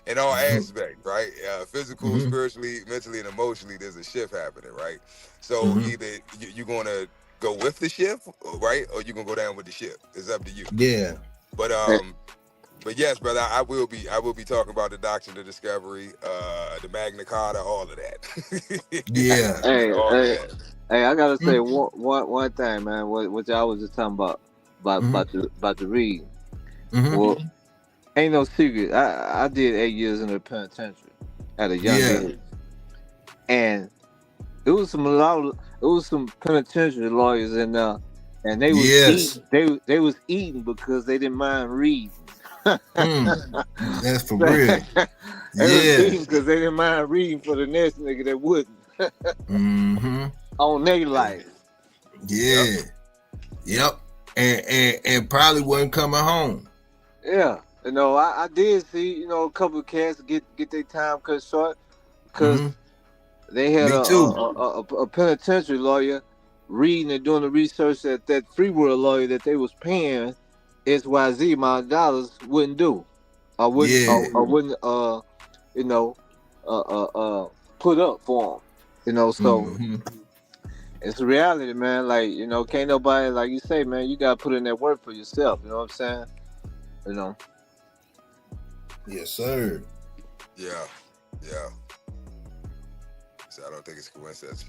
In all aspects, right? Physical, spiritually, mentally, and emotionally, there's a shift happening, right? So either you're going to go with the shift, right? Or you're going to go down with the ship. It's up to you. Yeah. But yes, brother, I will be talking about the Doctrine of Discovery, the Magna Carta, all of that. Yeah. Hey, I gotta say one thing, man. What y'all was just talking about the reading. Well, ain't no secret. I did 8 years in the penitentiary at a young age, and it was some penitentiary lawyers in there, and they was they was eating because they didn't mind reading. That's for real. They was eating because they didn't mind reading for the next nigga that wouldn't. On their life. Yeah. Yep. And probably wasn't coming home. Yeah. You know, I did see, you know, a couple of cats get their time cut short because they had a penitentiary lawyer reading and doing the research that free world lawyer that they was paying XYZ amount of dollars wouldn't do. Or wouldn't you know, put up for them. You know, so it's a reality, man. Like, you know, can't nobody, like you say, man, you gotta put in that work for yourself. You know what I'm saying? You know. Yes, sir. Yeah. So I don't think it's a coincidence.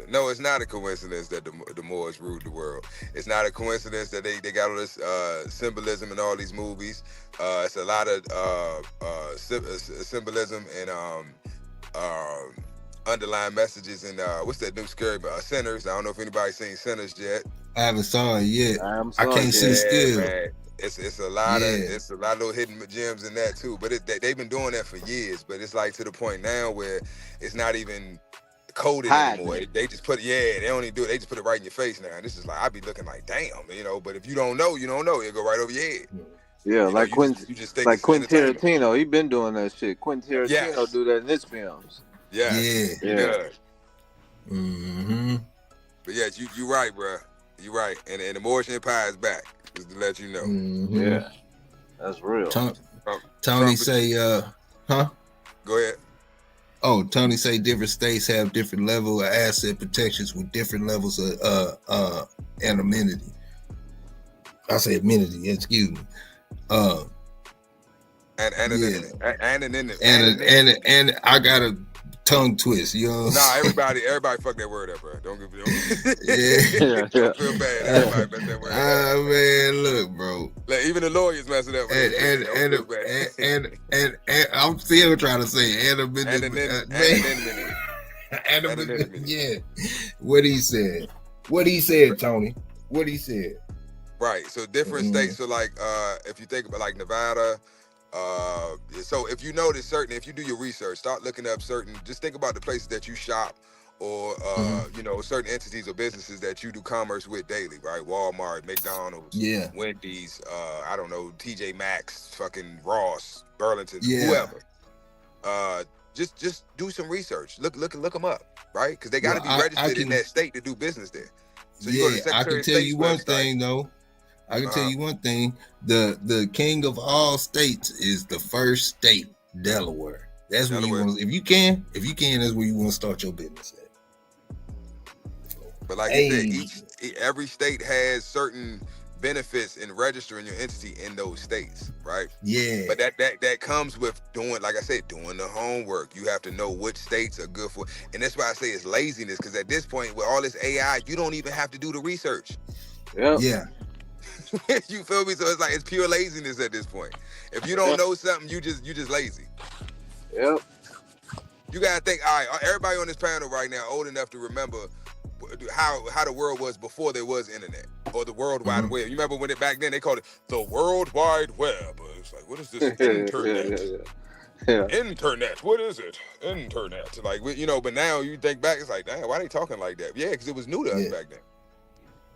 No, it's not a coincidence that the Moors ruled the world. It's not a coincidence that they got all this symbolism in all these movies. It's a lot of symbolism and underlying messages in what's that new scary Sinners. I don't know if anybody's seen Sinners yet. I haven't saw it yet. I can't see still. Man. It's a lot of little hidden gems in that too. But they've been doing that for years. But it's like to the point now where it's not even coded anymore. They just put they only do it. They just put it right in your face now. And this is like I be looking like damn, you know. But if you don't know, you don't know. It'll go right over your head. Yeah, you like Quentin Tarantino. He been doing that shit. Quentin Tarantino do that in his films. Yeah. But yeah, you right, bro. You right. And the Moorish Empire is back. Just to let you know. Yeah. That's real. Tony say, huh? Go ahead. Oh, Tony say different states have different level of asset protections with different levels of anonymity. I say amenity. Excuse me. And I got a tongue twist, you know. Nah, everybody fuck that word up, bro. Don't don't feel bad. Everybody mess that word up. Man, look, bro. Like, even the lawyers mess it up. And I'm still trying to say anonymity. Yeah. What he said, Tony. What he said. Right. So different states. So like, if you think about like Nevada. So if you notice if you do your research, start looking up just think about the places that you shop or, you know, certain entities or businesses that you do commerce with daily, right? Walmart, McDonald's, Wendy's, I don't know, TJ Maxx, fucking Ross, Burlington, whoever. Just do some research. Look them up, right? Because they got to be registered in that state to do business there. So you go to the Secretary I can tell you one thing though. I can tell you one thing. The king of all states is the first state, Delaware. That's where you want. If you can, that's where you want to start your business at. But like I said, every state has certain benefits in registering your entity in those states, right? Yeah. But that comes with doing, like I said, doing the homework. You have to know which states are good for, and that's why I say it's laziness. Because at this point, with all this AI, you don't even have to do the research. Yeah. You feel me? So it's pure laziness at this point. If you don't know something, you just lazy. Yep. You gotta think. All right, everybody on this panel right now old enough to remember how the world was before there was internet or the World Wide Web. You remember when back then they called it the World Wide Web? It's like, what is this internet? Internet. What is it? Internet. Like, you know. But now you think back, it's like, damn, why are they talking like that? Yeah, because it was new to us back then.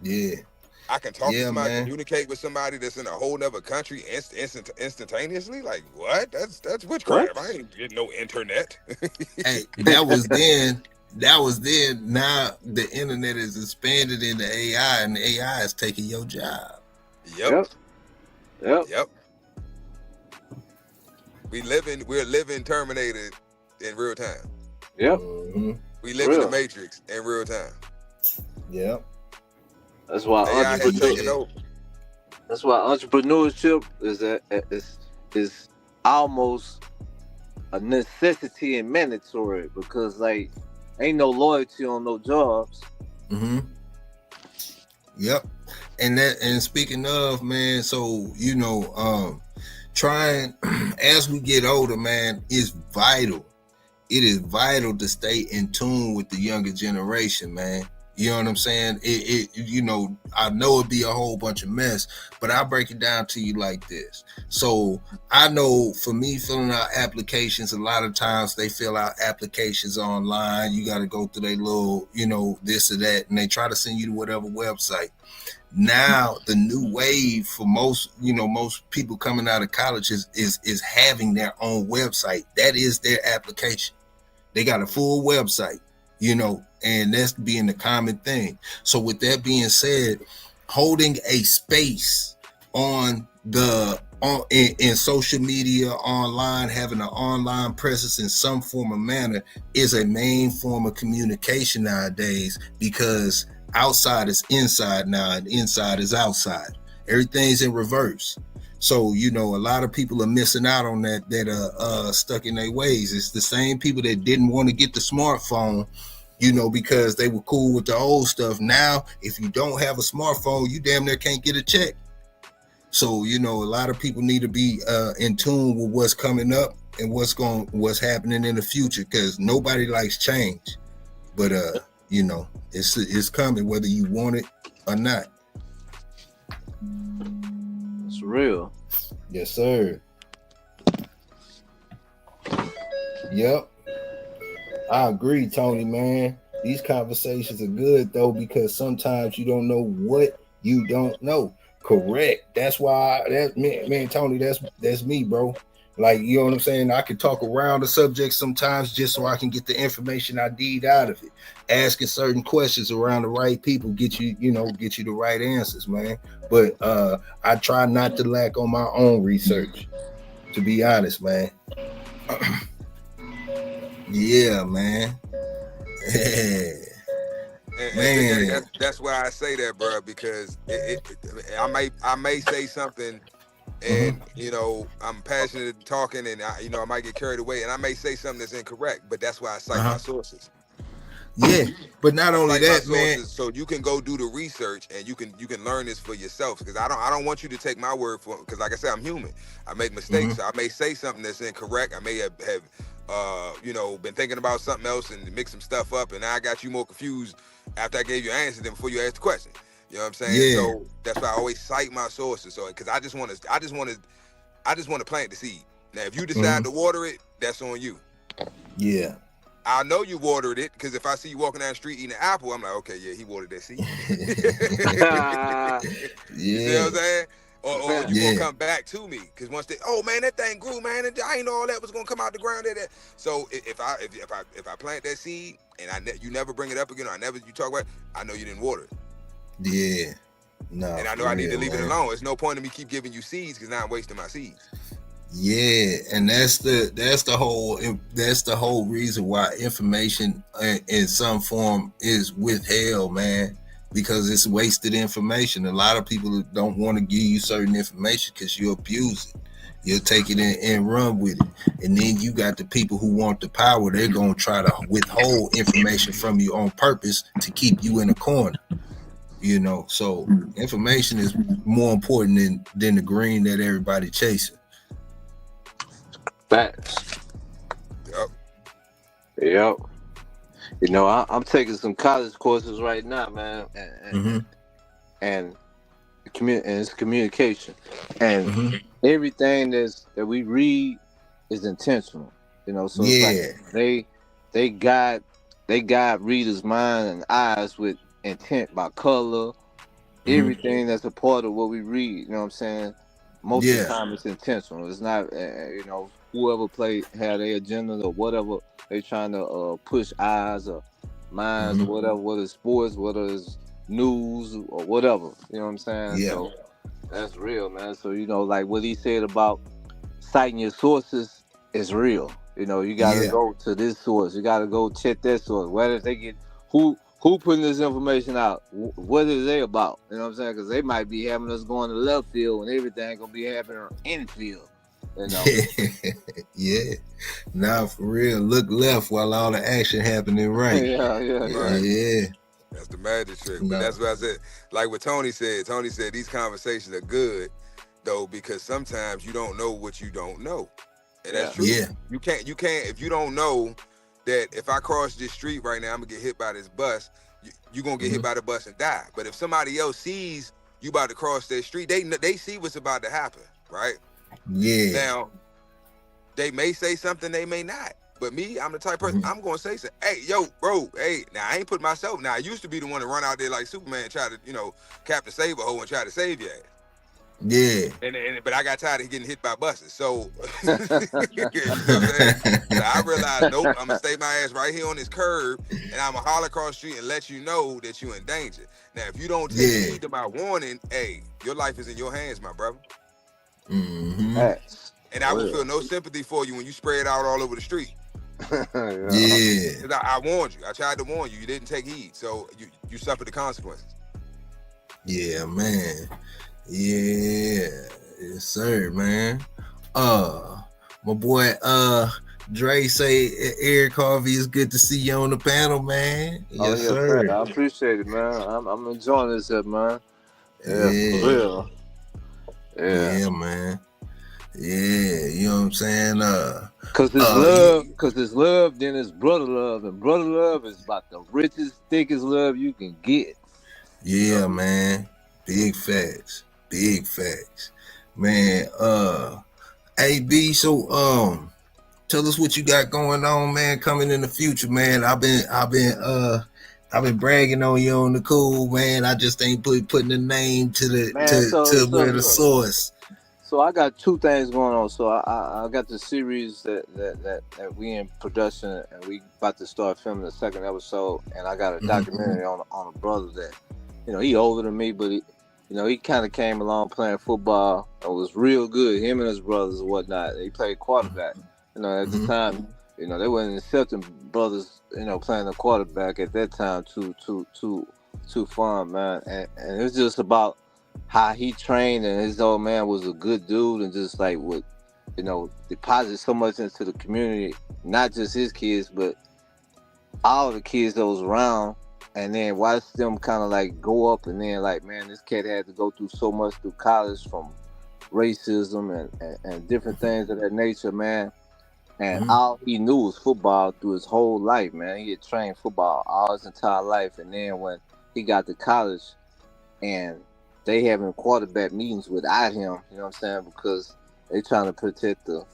Yeah. I can talk to somebody, communicate with somebody that's in a whole nother country instantaneously. Like, what? That's witchcraft. I ain't getting no internet. Hey, that was then. Now the internet is expanded into AI, and the AI is taking your job. Yep. We're living Terminator in real time. Yep. We live in the Matrix in real time. Yep. That's why entrepreneurship is almost a necessity and mandatory, because like ain't no loyalty on no jobs. Yep. And speaking of, man, so you know, trying as we get older, man, is vital. It is vital to stay in tune with the younger generation, man. You know what I'm saying? You know, I know it'd be a whole bunch of mess, but I'll break it down to you like this. So I know for me, filling out applications, a lot of times they fill out applications online. You got to go through their little, you know, this or that, and they try to send you to whatever website. Now, the new wave for most people coming out of college is having their own website. That is their application. They got a full website, you know, and that's being the common thing. So with that being said, holding a space in social media, online, having an online presence in some form or manner is a main form of communication nowadays, because outside is inside now and inside is outside. Everything's in reverse. So, you know, a lot of people are missing out on that are stuck in their ways. It's the same people that didn't want to get the smartphone, you know, because they were cool with the old stuff. Now, if you don't have a smartphone, you damn near can't get a check. So, you know, a lot of people need to be in tune with what's coming up and what's happening in the future, because nobody likes change. But, you know, it's coming whether you want it or not. It's real. Yes, sir. Yep. I agree, Tony, man. These conversations are good, though, because sometimes you don't know what you don't know. Correct. That's why, man, Tony, that's me, bro. Like, you know what I'm saying? I can talk around the subject sometimes just so I can get the information I need out of it. Asking certain questions around the right people get you the right answers, man. But I try not to lack on my own research, to be honest, man. Yeah, man. And that's why I say that, bro, because I may say something, and you know, I'm passionate talking, and I might get carried away, and I may say something that's incorrect, but that's why I cite my sources. Yeah, but not only that, man. So you can go do the research, and you can learn this for yourself. Because I don't want you to take my word for it. Because like I said, I'm human. I make mistakes. So I may say something that's incorrect. I may have been thinking about something else and mix some stuff up, and now I got you more confused after I gave you an answer than before you asked the question. You know what I'm saying? Yeah. So that's why I always cite my sources. So because I just want to plant the seed. Now, if you decide to water it, that's on you. Yeah. I know you watered it, because if I see you walking down the street eating an apple, I'm like, okay, yeah, he watered that seed. You see what I'm saying? Or you gonna come back to me, because once man, that thing grew, man, and I ain't know all that was gonna come out the ground. So if I plant that seed and you never bring it up again, or you talk about it, I know you didn't water it. Yeah. No. And I know I need to leave it alone. It's no point in me keep giving you seeds, because now I'm wasting my seeds. Yeah, and that's the whole reason why information in some form is withheld, man, because it's wasted information. A lot of people don't want to give you certain information because you abuse it. You'll take it and run with it. And then you got the people who want the power. They're going to try to withhold information from you on purpose to keep you in a corner. You know, so information is more important than the green that everybody chasing. Facts. Yep. You know, I'm taking some college courses right now, man, and it's communication, and everything that we read is intentional. You know, so it's like they guide readers' mind and eyes with intent by color. Everything that's a part of what we read. You know what I'm saying? Most of the time, it's intentional. It's not, whoever had their agenda or whatever they trying to push eyes or minds or whatever, whether it's sports, whether it's news or whatever. You know what I'm saying? Yeah. So that's real, man. So, you know, like what he said about citing your sources is real. You know, you got to go to this source. You got to go check that source. Whether they get who putting this information out, what is they about? You know what I'm saying? Because they might be having us going to left field when everything gonna be happening in field. You know? Yeah. Nah, for real. Look left while all the action happening right. Yeah. That's the magic trick. But that's what I said. Like what Tony said. Tony said these conversations are good, though, because sometimes you don't know what you don't know. And that's true. Yeah. You can't, if you don't know that if I cross this street right now, I'm gonna get hit by this bus, you're gonna get hit by the bus and die. But if somebody else sees you about to cross that street, they see what's about to happen, right? Yeah. Now, they may say something, they may not. But me, I'm the type of person, I'm gonna say something. Hey, yo, bro, hey, now I ain't put myself, now I used to be the one to run out there like Superman, try to, Captain Save-A-Ho and try to save your ass. Yeah. But I got tired of getting hit by buses. So, you know what I'm saying? So I realized, nope, I'm going to stay my ass right here on this curb, and I'm going to holler across the street and let you know that you're in danger. Now, if you don't take heed to my warning, hey, your life is in your hands, my brother. Mm-hmm. And I will feel no sympathy for you when you spray it out all over the street. Yeah. I warned you. I tried to warn you. You didn't take heed. So you suffered the consequences. Yeah, man. Yeah, yes, sir, man. My boy, Dre say Eric Harvey is good to see you on the panel, man. Yes, sir. I appreciate it, man. I'm enjoying this, man. Yeah, for real. Yeah, man. Yeah, you know what I'm saying? Cause it's love, then it's brother love, and brother love is about the richest, thickest love you can get. Yeah, man. Big facts. Man, AB, so tell us what you got going on, man, coming in the future, man. I've been bragging on you on the cool, man. I just ain't putting the name to the source. So I got two things going on. So I got the series that we in production, and we about to start filming the second episode, and I got a documentary on a brother that, he older than me, but he kind of came along playing football and was real good. Him and his brothers and whatnot. He played quarterback. At the time, You know, they weren't accepting brothers, you know, playing the quarterback at that time too fun, man. And it was just about how he trained, and his old man was a good dude, and just like would, you know, deposit so much into the community, not just his kids, but all the kids that was around. And then watch them kind of like go up, and then like, man, this kid had to go through so much through college, from racism and different things of that nature, man. And all he knew was football through his whole life, man. He had trained football all his entire life. And then when he got to college and they having quarterback meetings without him, you know what I'm saying? Because they trying to protect the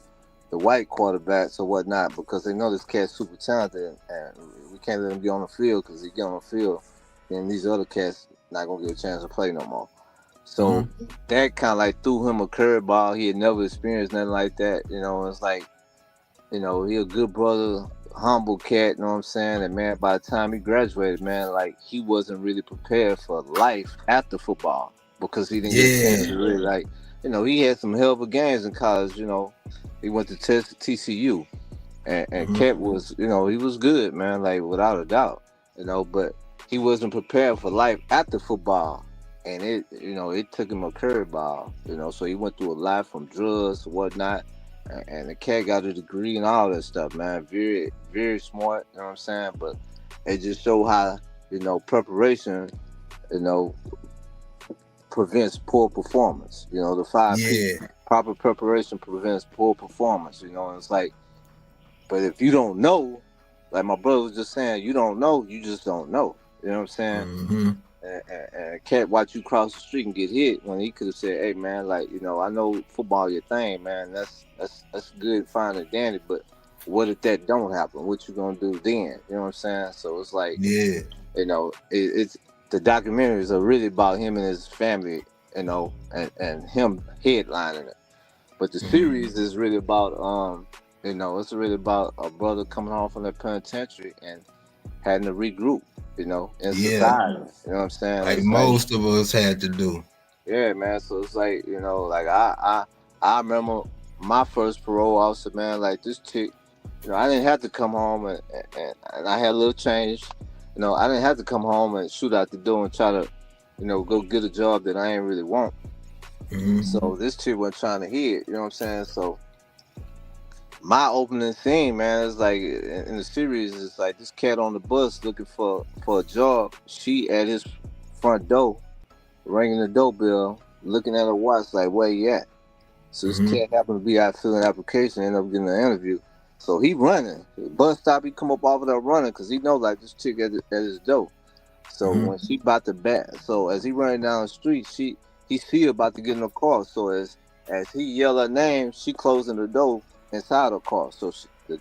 white quarterbacks or whatnot, because they know this cat's super talented and we can't let him get on the field, because he get on the field, then these other cats not going to get a chance to play no more. So that kind of like threw him a curveball. He had never experienced nothing like that. You know, it's like, you know, he a good brother, humble cat, you know what I'm saying? And man, by the time he graduated, man, like he wasn't really prepared for life after football, because he didn't get a chance to really, like, you know, he had some hell of a games in college, you know. He went to TCU, and Cat was, you know, he was good, man, like without a doubt, you know, but he wasn't prepared for life after football. And it, you know, it took him a curveball, you know, so he went through a lot, from drugs to whatnot. And the cat got a degree and all that stuff, man. Very, very smart, you know what I'm saying? But it just showed how, you know, preparation, you know, prevents poor performance. You know, the 5 P's. Proper preparation prevents poor performance, you know. And it's like, but if you don't know, like my brother was just saying, you don't know, you just don't know. You know what I'm saying? And a cat watch you cross the street and get hit, when he could have said, hey man, like, you know, I know football your thing, man, that's good, fine and dandy, but what if that don't happen? What you gonna do then? You know what I'm saying? So it's like, you know, it's the documentaries are really about him and his family, you know, and him headlining it. But the series is really about you know, it's really about a brother coming home from the penitentiary and having to regroup, you know, in society. You know what I'm saying? Like most of us had to do. Yeah, man. So it's like, you know, like I remember my first parole officer, man, like this chick, you know, I didn't have to come home and I had a little change. You know, I didn't have to come home and shoot out the door and try to, you know, go get a job that I ain't really want. So this chick wasn't trying to hit, you know what I'm saying? So my opening scene, man, is like in the series, it's like this cat on the bus looking for a job. She at his front door, ringing the doorbell, looking at her watch, like, where you at? So this cat happened to be out filling an application, ended up getting an interview. So he running. The bus stop, he come up off of that running, because he know like this chick at his door. So when she about to back, so as he running down the street, he see her about to get in the car. So as he yell her name, she closing the door inside her car. So the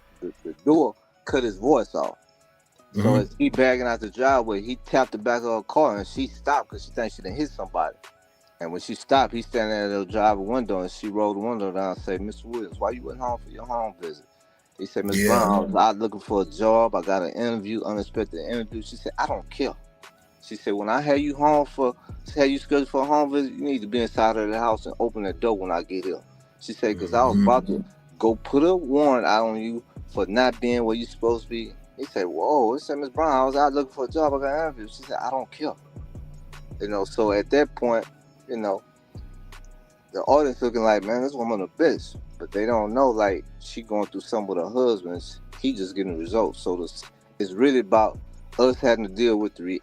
door cut his voice off. So as he bagging out the driveway, he tapped the back of her car, and she stopped because she thinks she done hit somebody. And when she stopped, he standing at the driver window, and she rolled the window down and said, Mr. Williams, why you went home for your home visit? He said, Ms. Brown, I was out looking for a job. I got an interview, unexpected interview. She said, I don't care. She said, when I have you scheduled for a home visit, you need to be inside of the house and open the door when I get here. She said, because I was about to go put a warrant out on you for not being where you're supposed to be. He said, whoa, he said, Ms. Brown, I was out looking for a job. I got an interview. She said, I don't care. You know, so at that point, you know, the audience looking like, man, this woman a bitch. But they don't know, like, she going through something with her husband. He just getting the results. So it's really about us having to deal with the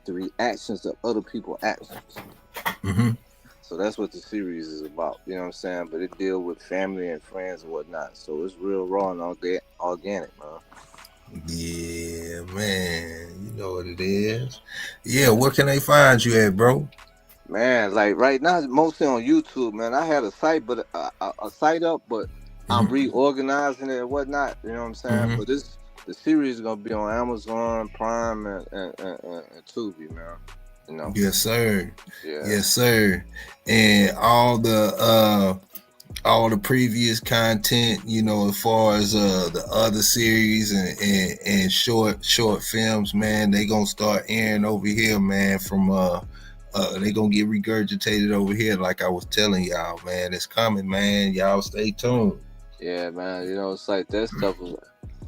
reactions of other people's actions. So that's what the series is about, you know what I'm saying? But it deals with family and friends and whatnot. So it's real raw and organic, man. Yeah, man. You know what it is. Yeah, where can they find you at, bro? Man, like right now, mostly on YouTube, man. I had a site, but a site up, but I'm reorganizing it and whatnot, you know what I'm saying? But the series is gonna be on Amazon Prime and Tubi, man. You know? Yes, sir. Yeah. Yes, sir. And all the previous content, you know, as far as the other series and short films, man, they gonna start airing over here, man. From they gonna get regurgitated over here, like I was telling y'all, man. It's coming, man. Y'all stay tuned. Yeah, man. You know, it's like that stuff.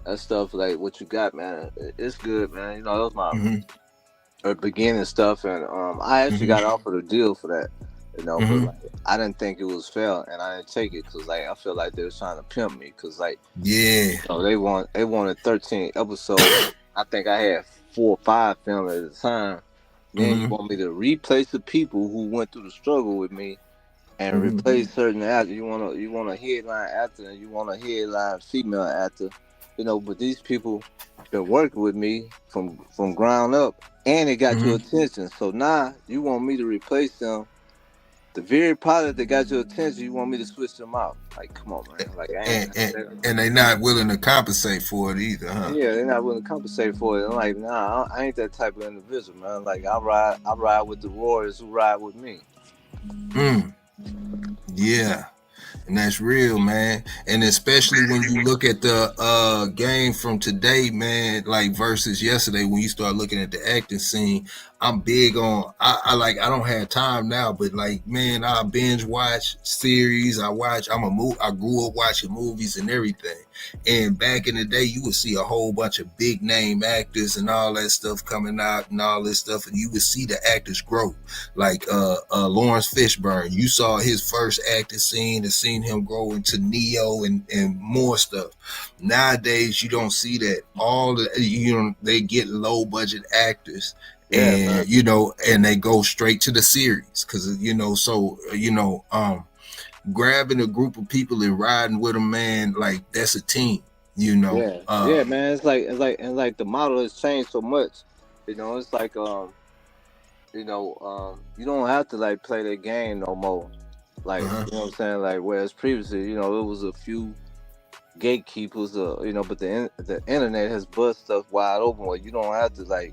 That stuff, like what you got, man. It's good, man. You know, that was my beginning stuff, and I actually got offered a deal for that. You know, but like, I didn't think it was fair, and I didn't take it because like I feel like they was trying to pimp me because like they wanted 13 episodes. I think I had 4 or 5 filmed at the time. Then you want me to replace the people who went through the struggle with me and replace certain actors. You want a headline actor and you want a headline female actor. You know, but these people been working with me from ground up, and it got your attention. So now you want me to replace them. The very pilot that got your attention, you want me to switch them out? Like, come on, man! Like, and they not willing to compensate for it either, huh? Yeah, they're not willing to compensate for it. I'm like, nah, I ain't that type of individual, man. Like, I ride with the warriors who ride with me. Yeah. And that's real, man. And especially when you look at the game from today, man, like versus yesterday, when you start looking at the acting scene, I'm big on I don't have time now, but like, man, I binge watch series. I grew up watching movies and everything. And back in the day, you would see a whole bunch of big name actors and all that stuff coming out and all this stuff, and you would see the actors grow. Like Lawrence Fishburne, you saw his first acting scene and seen him grow into Neo and more stuff. Nowadays, you don't see that. They get low budget actors. And and they go straight to the series because grabbing a group of people and riding with them, man, like that's a team. Yeah, man. It's like the model has changed so much. You know, it's like you don't have to like play the game no more. Like you know what I'm saying. Like whereas previously, it was a few gatekeepers, but the internet has bust stuff wide open where you don't have to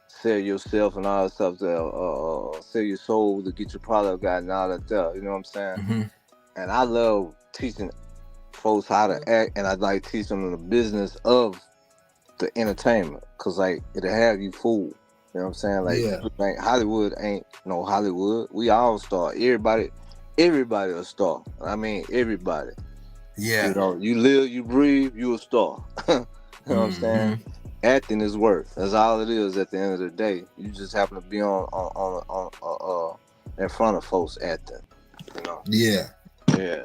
sell yourself and all that stuff to sell your soul to get your product out and all that stuff. You know what I'm saying? And I love teaching folks how to act, and I like teaching them the business of the entertainment because like it'll have you fooled. You know what I'm saying? Like Hollywood ain't no Hollywood. We all star. Everybody a star. I mean everybody. Yeah. You live, you breathe, you a star. You know what I'm saying? Acting is work. That's all it is at the end of the day. You just happen to be on in front of folks acting. Yeah. Yeah.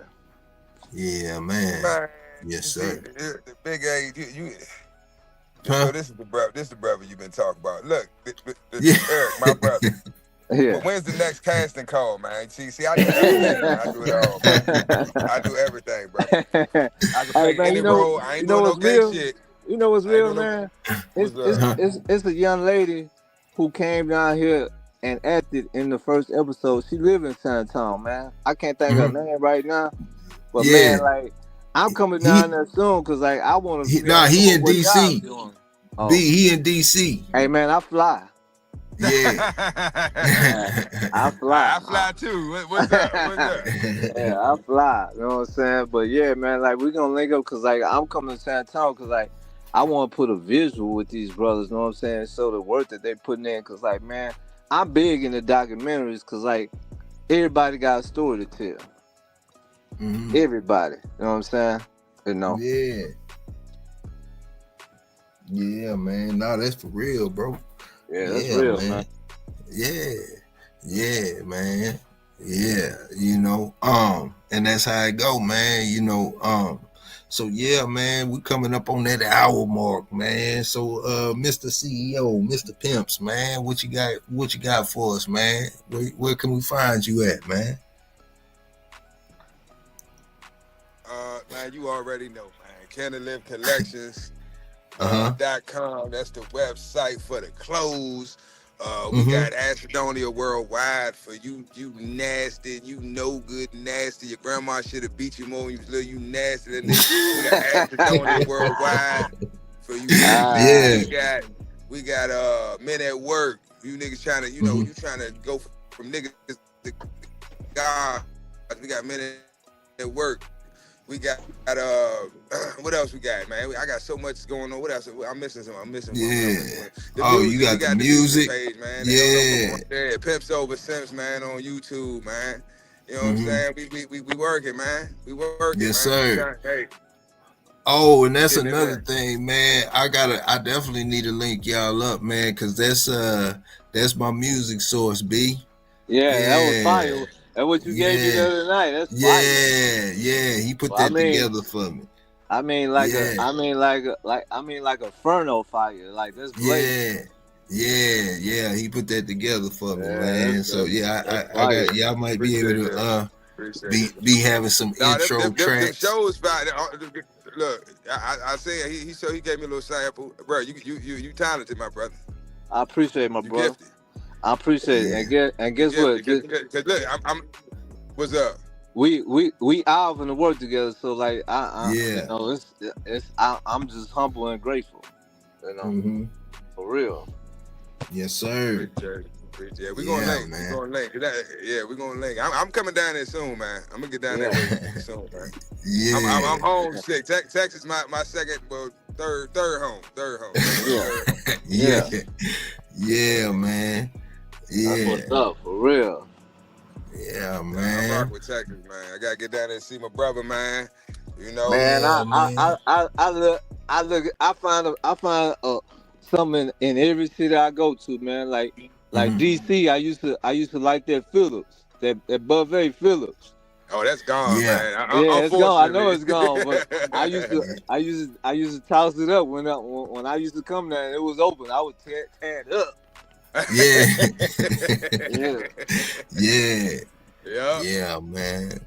Yeah, man. Yes, sir. The big age, so this is the brother you've been talking about. Look, Eric, my brother. Yeah. But when's the next casting call, man? See, I do everything. Man. I do it all, man. I do everything, bro. I can play any role. I ain't doing no gay shit. You know what's real, man? It's a young lady who came down here and acted in the first episode. She live in Santown, man. I can't think of her name right now, but man, like I'm coming down there soon because like I want to. He in DC. He in DC. Hey man, I fly. Yeah. I fly. I fly too. What's up? Yeah, I fly. You know what I'm saying? But yeah, man, like we're gonna link up because like I'm coming to Santown because like I want to put a visual with these brothers. You know what I'm saying? So the work that they putting in because like man, I'm big in the documentaries because like everybody got a story to tell. Everybody. You know what I'm saying? Yeah. Yeah, man. No, that's for real, bro. Yeah, that's real, man. Yeah, man. Yeah, and that's how it go, man. So yeah, man, we coming up on that hour mark, man. So Mr. CEO, Mr. Pimps, man, what you got for us, man? Where can we find you at, man? Man, you already know, man. Canada Collections. .com. That's the website for the clothes. We got Acidonia Worldwide for you nasty, no good nasty. Your grandma should have beat you more when you was little, you nasty. We got Acidonia Worldwide for you. We got Men at Work. You niggas trying to, you trying to go from niggas to God. We got Men at Work. We got what else we got, man? I got so much going on. What else? I'm missing some. You got the music page, man. Yeah. Pimps Over Simps, man, on YouTube, man. You know what I'm saying? We working, man. We working, yes, man. Sir. Hey. Oh, and that's another thing, man. I definitely need to link y'all up, man, because that's my music source, B. Yeah, that was fire. That's what you gave me the other night. That's fire. Yeah. He put that together for me. I mean, like a Inferno fire. Like this blazing. Yeah. He put that together for me, man. So y'all might be able to be having some intro tracks. The shows about it. Look, I said he gave me a little sample, bro. You talented, my brother. I appreciate my brother. Gifted. I appreciate it. And guess what? Cause look, I'm what's up? We all in the work together, so like you know, I'm just humble and grateful, you know, for real. Yes, sir. Yeah, we're gonna link, man. We're gonna link. I'm coming down there soon, man. I'm gonna get down there soon, man. Yeah, I'm homesick. Texas, my second, well, third home. Yeah, man. Yeah, that's what's up, for real. Yeah, man. I rock with Texas, man. I gotta get down there and see my brother, man. You know, man. I find something in every city I go to, man. Like DC, I used to like that Phillips, that Buffet Phillips. Oh, that's gone, man. It's gone. I know it's gone, but I used to toss it up when I used to come there and it was open. I would tear it up. Yeah, man.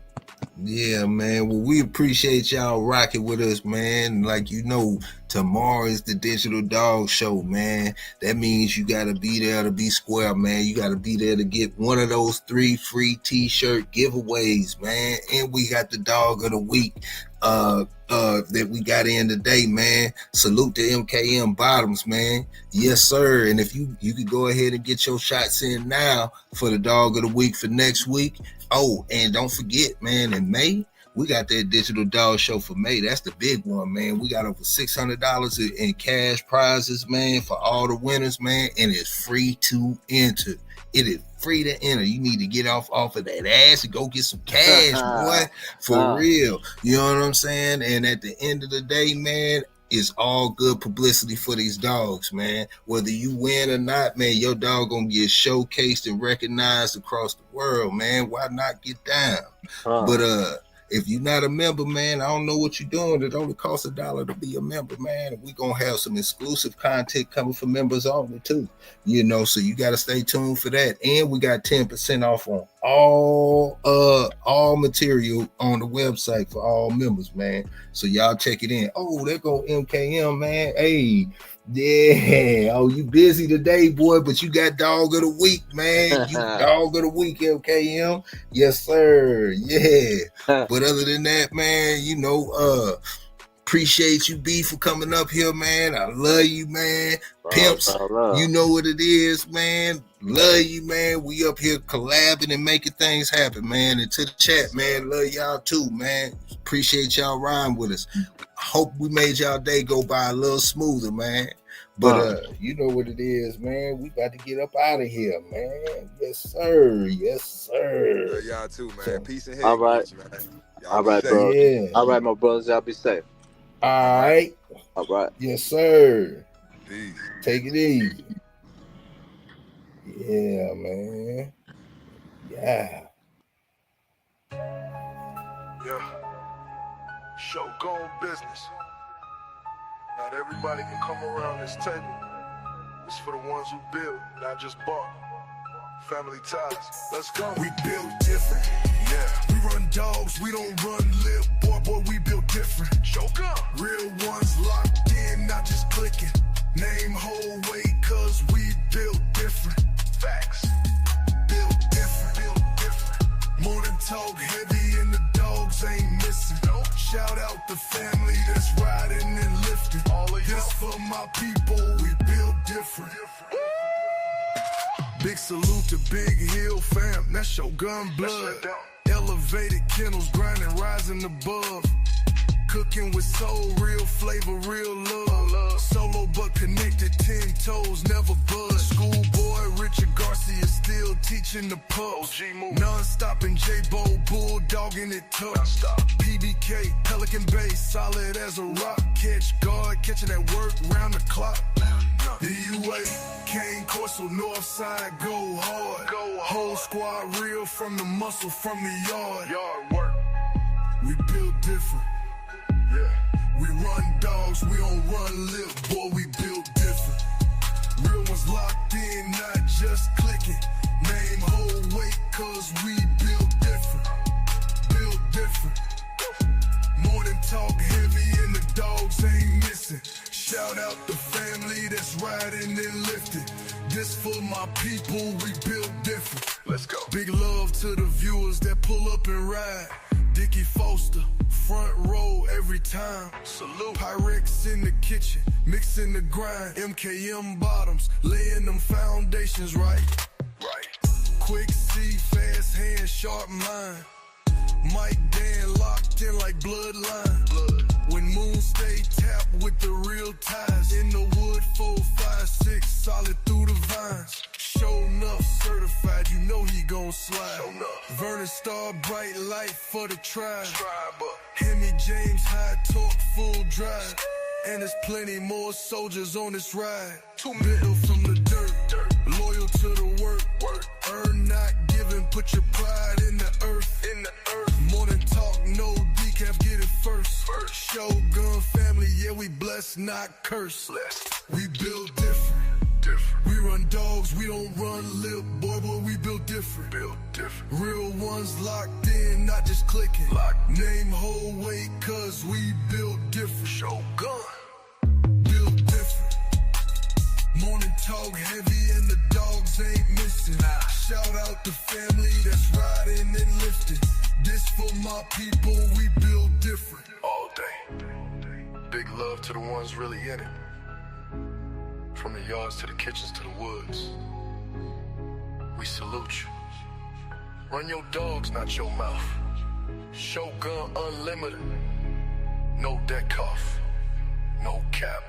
Yeah, man. Well, we appreciate y'all rocking with us, man. Like, you know, tomorrow is the Digital Dog Show, man. That means you got to be there to be square, man. You got to be there to get one of those 3 free t-shirt giveaways, man. And we got the Dog of the Week that we got in today, man. Salute to MKM Bottoms, man. Yes, sir. And if you could go ahead and get your shots in now for the Dog of the Week for next week. Oh, and don't forget, man, in May, we got that Digital Dog Show for May. That's the big one, man. We got over $600 in cash prizes, man, for all the winners, man. And it's free to enter. It is free to enter. You need to get off of that ass and go get some cash, boy. For real. You know what I'm saying? And at the end of the day, man, it's all good publicity for these dogs, man. Whether you win or not, man, your dog gonna get showcased and recognized across the world, man. Why not get down? But if you're not a member, man, I don't know what you're doing. It only costs $1 to be a member, man. And we're going to have some exclusive content coming for members only, too. You know, so you got to stay tuned for that. And we got 10% off on all material on the website for all members, man. So y'all check it in. Oh, there go MKM, man. Hey, yeah. Oh, you busy today, boy, but you got Dog of the Week, man. You Dog of the Week, MKM. Yes, sir. Yeah. But other than that, man, you know, appreciate you, B, for coming up here, man. I love you, man. Pimps, you know what it is, man. Love you, man. We up here collabing and making things happen, man. And to the chat, man, love y'all too, man. Appreciate y'all riding with us. Hope we made y'all day go by a little smoother, man. But you know what it is, man. We got to get up out of here, man. Yes, sir. Yes, sir. Love y'all too, man. So, peace and all right. All right, bro. Yeah. All right, my brothers. Y'all be safe. All right. All right. Yes, sir. Peace. Take it easy. Yeah, man. Yeah. Shogun business. Not everybody can come around this table. It's for the ones who build, not just bought. Family ties. Let's go. We build different. Yeah. We run dogs, we don't run lip. Boy, we build different. Shogun. Real ones locked in, not just clicking. Name whole way, cause we build different. Facts. Build different. Morning talk heavy and the dogs ain't missing. Nope. Shout out the family that's riding and lifting. All of this for my people, we build different. Big salute to Big Hill fam, that's Shogun blood. Elevated kennels, grinding, rising above. Cooking with soul, real flavor, real love. Solo but connected, 10 toes, never budge. Schoolboy Richard Garcia still teaching the pups. Non-stopping J-Bo, bulldogging it tough. PBK, Pelican Bay, solid as a rock. Catch guard, catching that work round the clock. The UA, Kane Corso, north side, go hard. Whole squad real from the muscle, from the yard. Work. We build different. We run dogs, we don't run lip, boy, we build different. Real ones locked in, not just clicking. Name, whole weight, cause we build different. Build different. Morning talk heavy and the dogs ain't missing. Shout out the family that's riding and lifting. This for my people, we build different. Let's go. Big love to the viewers that pull up and ride. Dickie Foster, front row every time. Salute. Pyrex in the kitchen, mixing the grind. MKM bottoms, laying them foundations right. Quick C, fast hand, sharp mind. Mike Dan locked in like bloodline. When Moon stay tapped with the real ties. In the wood, 4, 5, 6, solid through the vines. Show enough, certified, you know he gon' slide. Vernon Star, bright light for the tribe. Hemi James, high torque, full drive. And there's plenty more soldiers on this ride. Middle from the dirt, loyal to the work. Earn not giving, put your pride in the earth. Morning talk, no decaf, get it first. Shogun family, yeah, we blessed, not cursed. We build different. We run dogs, we don't run lip, boy, we build different. Real ones locked in, not just clicking. Name, whole weight, cause we build different. Shogun. Build different. Morning talk heavy and the dogs ain't missing. Shout out the family that's riding and lifting. This for my people, we build different. All day. Big love to the ones really in it. From the yards to the kitchens to the woods. We salute you. Run your dogs, not your mouth. Shogun Unlimited. No deck off. No cap.